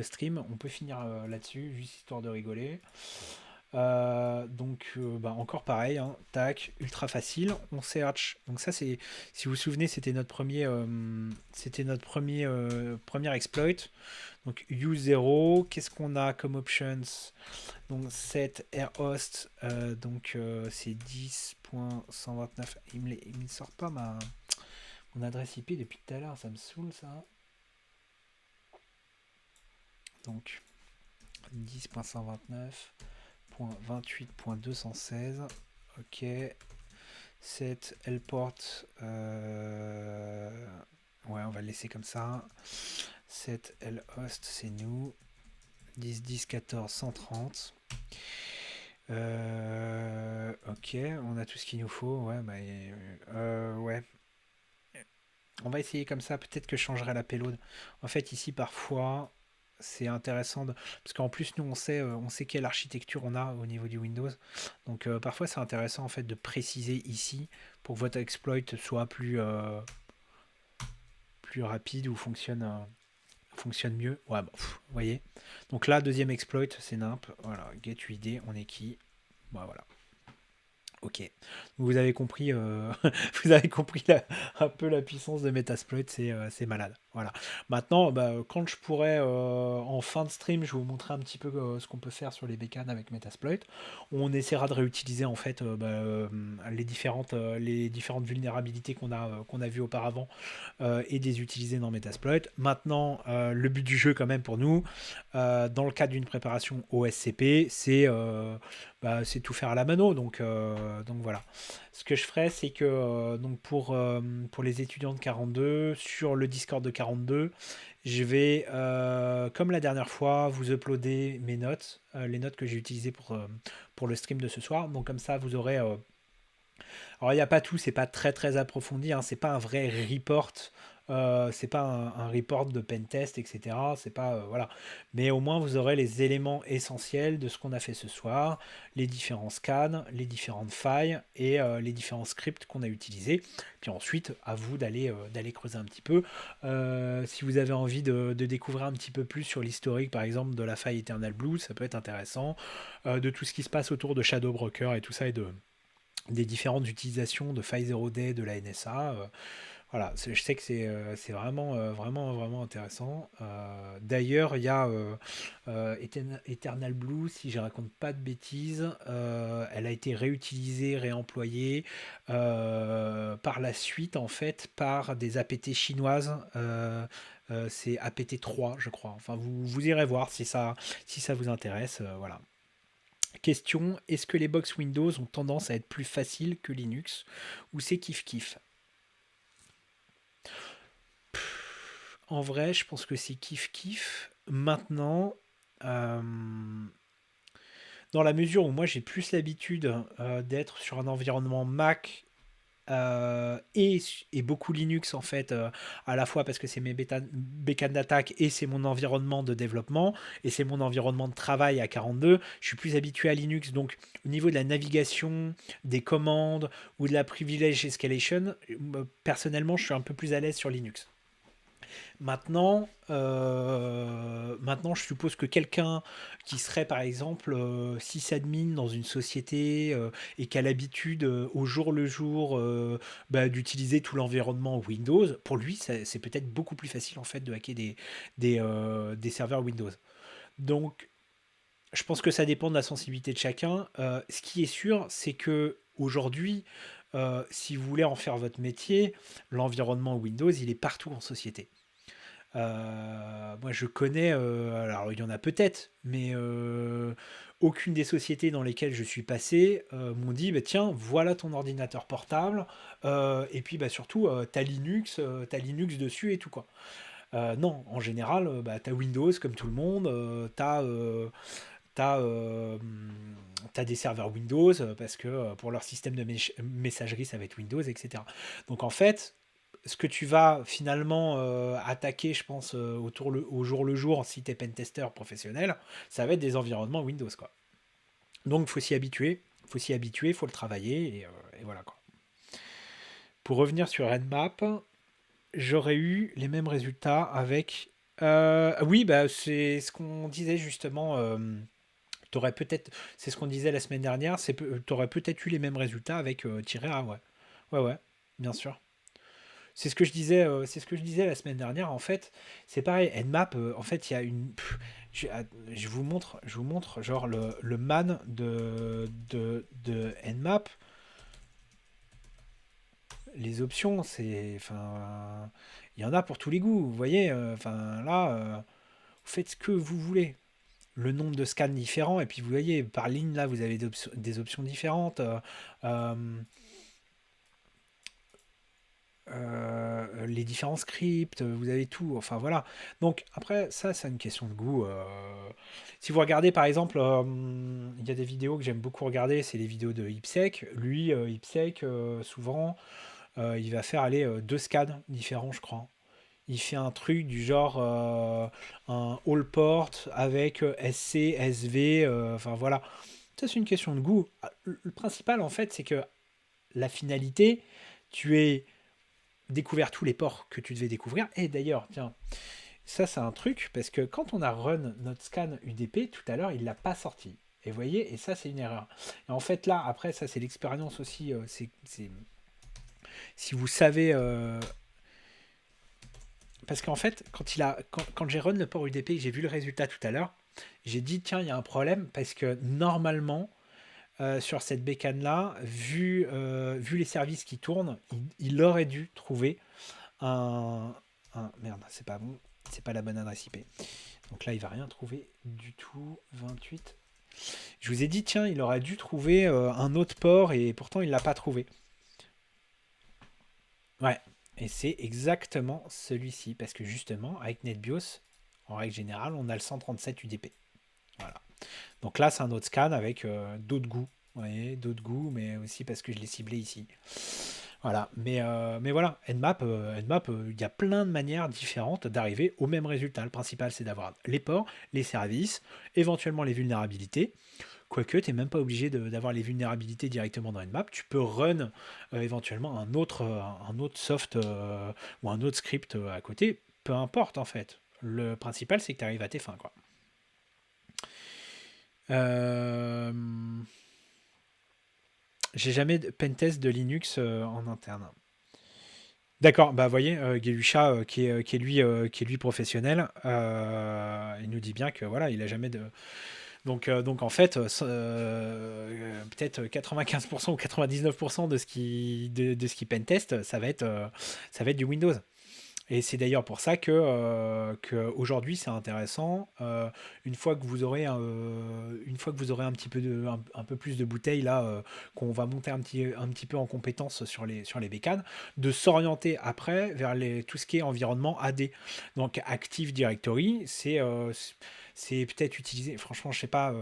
stream. On peut finir là-dessus, juste histoire de rigoler. Donc, bah, encore pareil, hein, tac, ultra facile. On search. Donc ça, si vous vous souvenez, c'était notre premier exploit. Donc use 0. Qu'est-ce qu'on a comme options? Donc set air host. Donc c'est 10.129. Il me sort pas mon adresse IP depuis tout à l'heure. Ça me saoule ça. Donc 10.129.28.216. Ok. Set Lport. Ouais, on va le laisser comme ça. Set Lhost, c'est nous. 10, 10, 14, 130. Ok, on a tout ce qu'il nous faut. Ouais, bah, ouais. On va essayer comme ça. Peut-être que je changerai la payload. En fait, ici, parfois, c'est intéressant parce qu'en plus, nous, on sait quelle architecture on a au niveau du Windows. Donc, parfois, c'est intéressant en fait de préciser ici pour que votre exploit soit plus rapide ou fonctionne mieux. Ouais, bon, vous voyez. Donc là, deuxième exploit, c'est nimp. Voilà, get UID, on est qui? Bon, voilà. Ok. Vous avez compris, vous avez compris un peu la puissance de Metasploit, c'est malade. Voilà. Maintenant, bah, quand je pourrai, en fin de stream, je vais vous montrer un petit peu ce qu'on peut faire sur les bécanes avec Metasploit. On essaiera de réutiliser en fait bah, les différentes vulnérabilités qu'on a vues auparavant et de les utiliser dans Metasploit. Maintenant, le but du jeu quand même pour nous, dans le cadre d'une préparation au SCP, c'est tout faire à la mano. Donc voilà. Ce que je ferai, c'est que donc pour les étudiants de 42, sur le Discord de 42, je vais, comme la dernière fois, vous uploader mes notes, les notes que j'ai utilisées pour le stream de ce soir. Donc comme ça, vous aurez alors il n'y a pas tout, c'est pas très très approfondi, hein, c'est pas un vrai report, c'est pas un report de pentest, etc. C'est pas voilà, mais au moins vous aurez les éléments essentiels de ce qu'on a fait ce soir, les différents scans, les différentes failles et les différents scripts qu'on a utilisés. Puis ensuite, à vous d'aller creuser un petit peu. Si vous avez envie de découvrir un petit peu plus sur l'historique, par exemple, de la faille Eternal Blue, ça peut être intéressant. De tout ce qui se passe autour de Shadow Broker et tout ça et des différentes utilisations de File 0D de la NSA. Voilà, je sais que c'est vraiment, vraiment, vraiment intéressant. D'ailleurs, il y a Eternal Blue, si je raconte pas de bêtises, elle a été réutilisée, réemployée par la suite, en fait, par des APT chinoises. C'est APT 3, je crois. Enfin, vous irez voir si ça vous intéresse. Voilà. Question, est-ce que les box Windows ont tendance à être plus faciles que Linux ou c'est kiff-kiff? En vrai, je pense que c'est kiff-kiff. Maintenant, euh, dans la mesure où moi j'ai plus l'habitude d'être sur un environnement Mac et beaucoup Linux en fait, à la fois parce que c'est mes bécanes d'attaque et c'est mon environnement de développement et c'est mon environnement de travail à 42. Je suis plus habitué à Linux, donc au niveau de la navigation, des commandes ou de la privilege escalation, personnellement je suis un peu plus à l'aise sur Linux. Maintenant, je suppose que quelqu'un qui serait par exemple sysadmin dans une société et qui a l'habitude au jour le jour d'utiliser tout l'environnement Windows, pour lui, c'est peut-être beaucoup plus facile en fait de hacker des serveurs Windows. Donc, je pense que ça dépend de la sensibilité de chacun. Ce qui est sûr, c'est que aujourd'hui, si vous voulez en faire votre métier, l'environnement Windows, il est partout en société. Moi, je connais, alors il y en a peut-être, mais aucune des sociétés dans lesquelles je suis passé m'ont dit, bah, tiens, voilà ton ordinateur portable, et puis bah, surtout, t'as Linux dessus et tout quoi. Non, en général, bah, t'as Windows comme tout le monde, t'as, t'as des serveurs Windows parce que pour leur système de messagerie, ça va être Windows, etc. Donc en fait, ce que tu vas finalement attaquer, je pense, au jour le jour, si tu es pentester professionnel, ça va être des environnements Windows, quoi. Donc, il faut s'y habituer, il faut le travailler, et voilà, quoi. Pour revenir sur Nmap, j'aurais eu les mêmes résultats avec... oui, bah, c'est ce qu'on disait justement... t'aurais peut-être, c'est ce qu'on disait la semaine dernière, t'aurais peut-être eu les mêmes résultats avec -A, ouais. Ouais, ouais, bien sûr. C'est ce que je disais la semaine dernière. En fait, c'est pareil. Nmap, en fait, il y a une. Je vous montre, genre le man de Nmap. Les options, enfin, il y en a pour tous les goûts. Vous voyez, enfin là, vous faites ce que vous voulez. Le nombre de scans différents, et puis vous voyez, par ligne là, vous avez des options différentes. Euh, les différents scripts, vous avez tout, enfin voilà. Donc après, ça, c'est une question de goût. Si vous regardez par exemple, il y a des vidéos que j'aime beaucoup regarder, c'est les vidéos de IPSec. Lui, IPSec, souvent, il va faire aller deux scans différents, je crois. Il fait un truc du genre un all port avec SC, SV, enfin voilà. Ça, c'est une question de goût. Ah, le principal, en fait, c'est que la finalité, tu es découvert tous les ports que tu devais découvrir. Et d'ailleurs, tiens, ça c'est un truc, parce que quand on a run notre scan UDP, tout à l'heure, il l'a pas sorti. Et vous voyez, et ça c'est une erreur. Et en fait là, après, ça c'est l'expérience aussi, si vous savez... parce qu'en fait, quand j'ai run le port UDP, j'ai vu le résultat tout à l'heure, j'ai dit, tiens, il y a un problème, parce que normalement, sur cette bécane-là, vu les services qui tournent, il aurait dû trouver un, merde, c'est pas bon, c'est pas la bonne adresse IP. Donc là, il va rien trouver du tout. 28. Je vous ai dit, tiens, il aurait dû trouver un autre port et pourtant il l'a pas trouvé. Ouais, et c'est exactement celui-ci parce que justement, avec NetBIOS, en règle générale, on a le 137 UDP. Voilà. Donc là, c'est un autre scan avec d'autres goûts. Vous voyez, d'autres goûts, mais aussi parce que je l'ai ciblé ici. Voilà, mais voilà, Nmap, il y a plein de manières différentes d'arriver au même résultat. Le principal, c'est d'avoir les ports, les services, éventuellement les vulnérabilités. Quoique, tu n'es même pas obligé d'avoir les vulnérabilités directement dans Nmap. Tu peux run éventuellement un autre soft ou un autre script à côté. Peu importe, en fait. Le principal, c'est que tu arrives à tes fins, quoi. Euh, J'ai jamais de pentest de Linux en interne. D'accord, bah vous voyez, Gelusha, qui est lui professionnel, il nous dit bien que voilà, il a jamais de. Donc en fait, peut-être 95% ou 99% de ce qui pentest, ça va être du Windows. Et c'est d'ailleurs pour ça que aujourd'hui c'est intéressant. Une fois que vous aurez un petit peu un peu plus de bouteilles là, qu'on va monter un petit peu en compétence sur les bécanes, de s'orienter après vers tout ce qui est environnement AD. Donc Active Directory, c'est peut-être utilisé, franchement, je sais pas,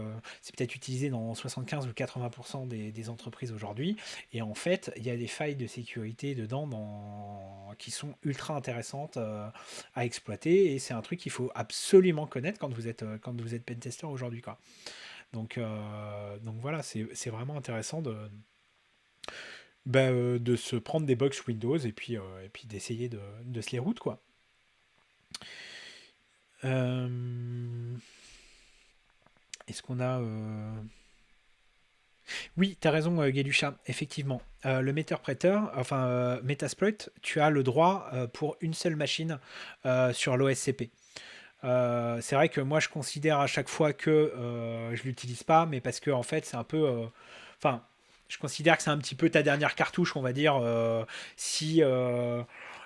c'est peut-être utilisé dans 75 ou 80% des entreprises aujourd'hui. Et en fait, il y a des failles de sécurité dedans qui sont ultra intéressantes à exploiter. Et c'est un truc qu'il faut absolument connaître quand vous êtes pentester aujourd'hui, quoi. Donc voilà, c'est vraiment intéressant de se prendre des box Windows et puis d'essayer de se les route, quoi. Euh, Est-ce qu'on a... Oui, t'as raison, Guélucha, effectivement. Le Meter-Prêteur, enfin Metasploit, tu as le droit pour une seule machine sur l'OSCP. C'est vrai que moi je considère à chaque fois que je l'utilise pas, mais parce que en fait c'est un peu, enfin, je considère que c'est un petit peu ta dernière cartouche, on va dire. Si,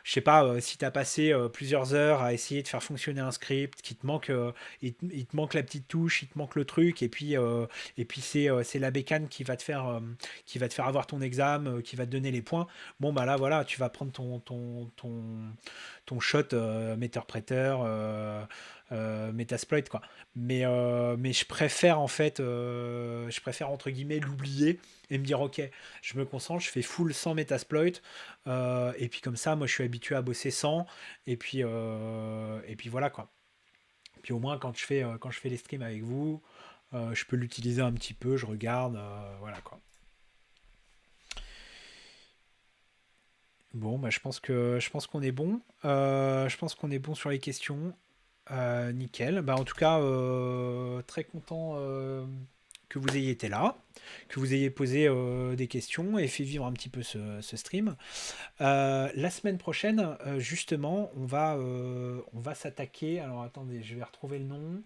je sais pas, si tu as passé plusieurs heures à essayer de faire fonctionner un script, qui te manque, il te manque la petite touche, il te manque le truc, et puis c'est la bécane qui va te faire avoir ton examen, qui va te donner les points. Bon bah là voilà, tu vas prendre ton shot Meter-Prêteur. Metasploit quoi. Mais je préfère en fait, je préfère entre guillemets l'oublier et me dire ok, je me concentre, je fais full sans Metasploit et puis comme ça, moi je suis habitué à bosser sans et puis voilà quoi. Puis au moins quand je fais les streams avec vous, je peux l'utiliser un petit peu, je regarde, voilà quoi. Bon, bah, je pense qu'on est bon. Je pense qu'on est bon sur les questions. Nickel. Bah, en tout cas, très content que vous ayez été là, que vous ayez posé des questions et fait vivre un petit peu ce stream. La semaine prochaine, justement, on va s'attaquer. Alors attendez, je vais retrouver le nom.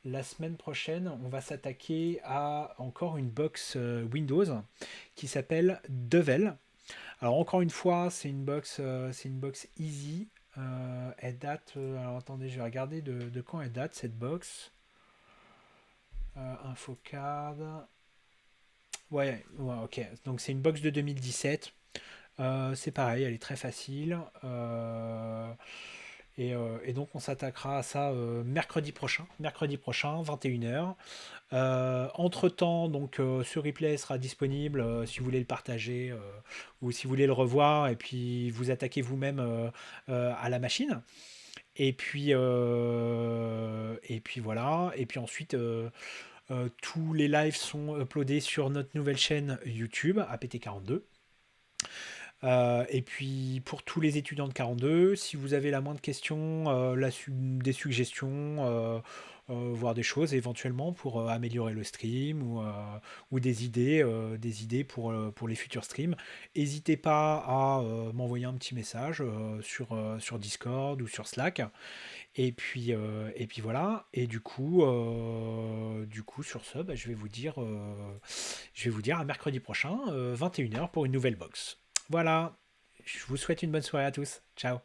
La semaine prochaine, on va s'attaquer à encore une box Windows qui s'appelle Devel. Alors encore une fois, c'est une box easy. Elle date. Alors attendez, je vais regarder de quand elle date cette box. Infocard. Ouais, ok. Donc c'est une box de 2017. C'est pareil, elle est très facile. Et donc on s'attaquera à ça mercredi prochain, 21h. Entre-temps, donc ce replay sera disponible si vous voulez le partager ou si vous voulez le revoir et puis vous attaquez vous-même à la machine. Et puis voilà. Et puis ensuite, tous les lives sont uploadés sur notre nouvelle chaîne YouTube, APT42. Et puis pour tous les étudiants de 42, si vous avez la moindre question, des suggestions, voire des choses éventuellement pour améliorer le stream ou des idées pour les futurs streams, n'hésitez pas à m'envoyer un petit message sur Discord ou sur Slack. Et puis voilà. Et du coup sur ce, bah, je vais vous dire à mercredi prochain, 21h pour une nouvelle box. Voilà, je vous souhaite une bonne soirée à tous. Ciao.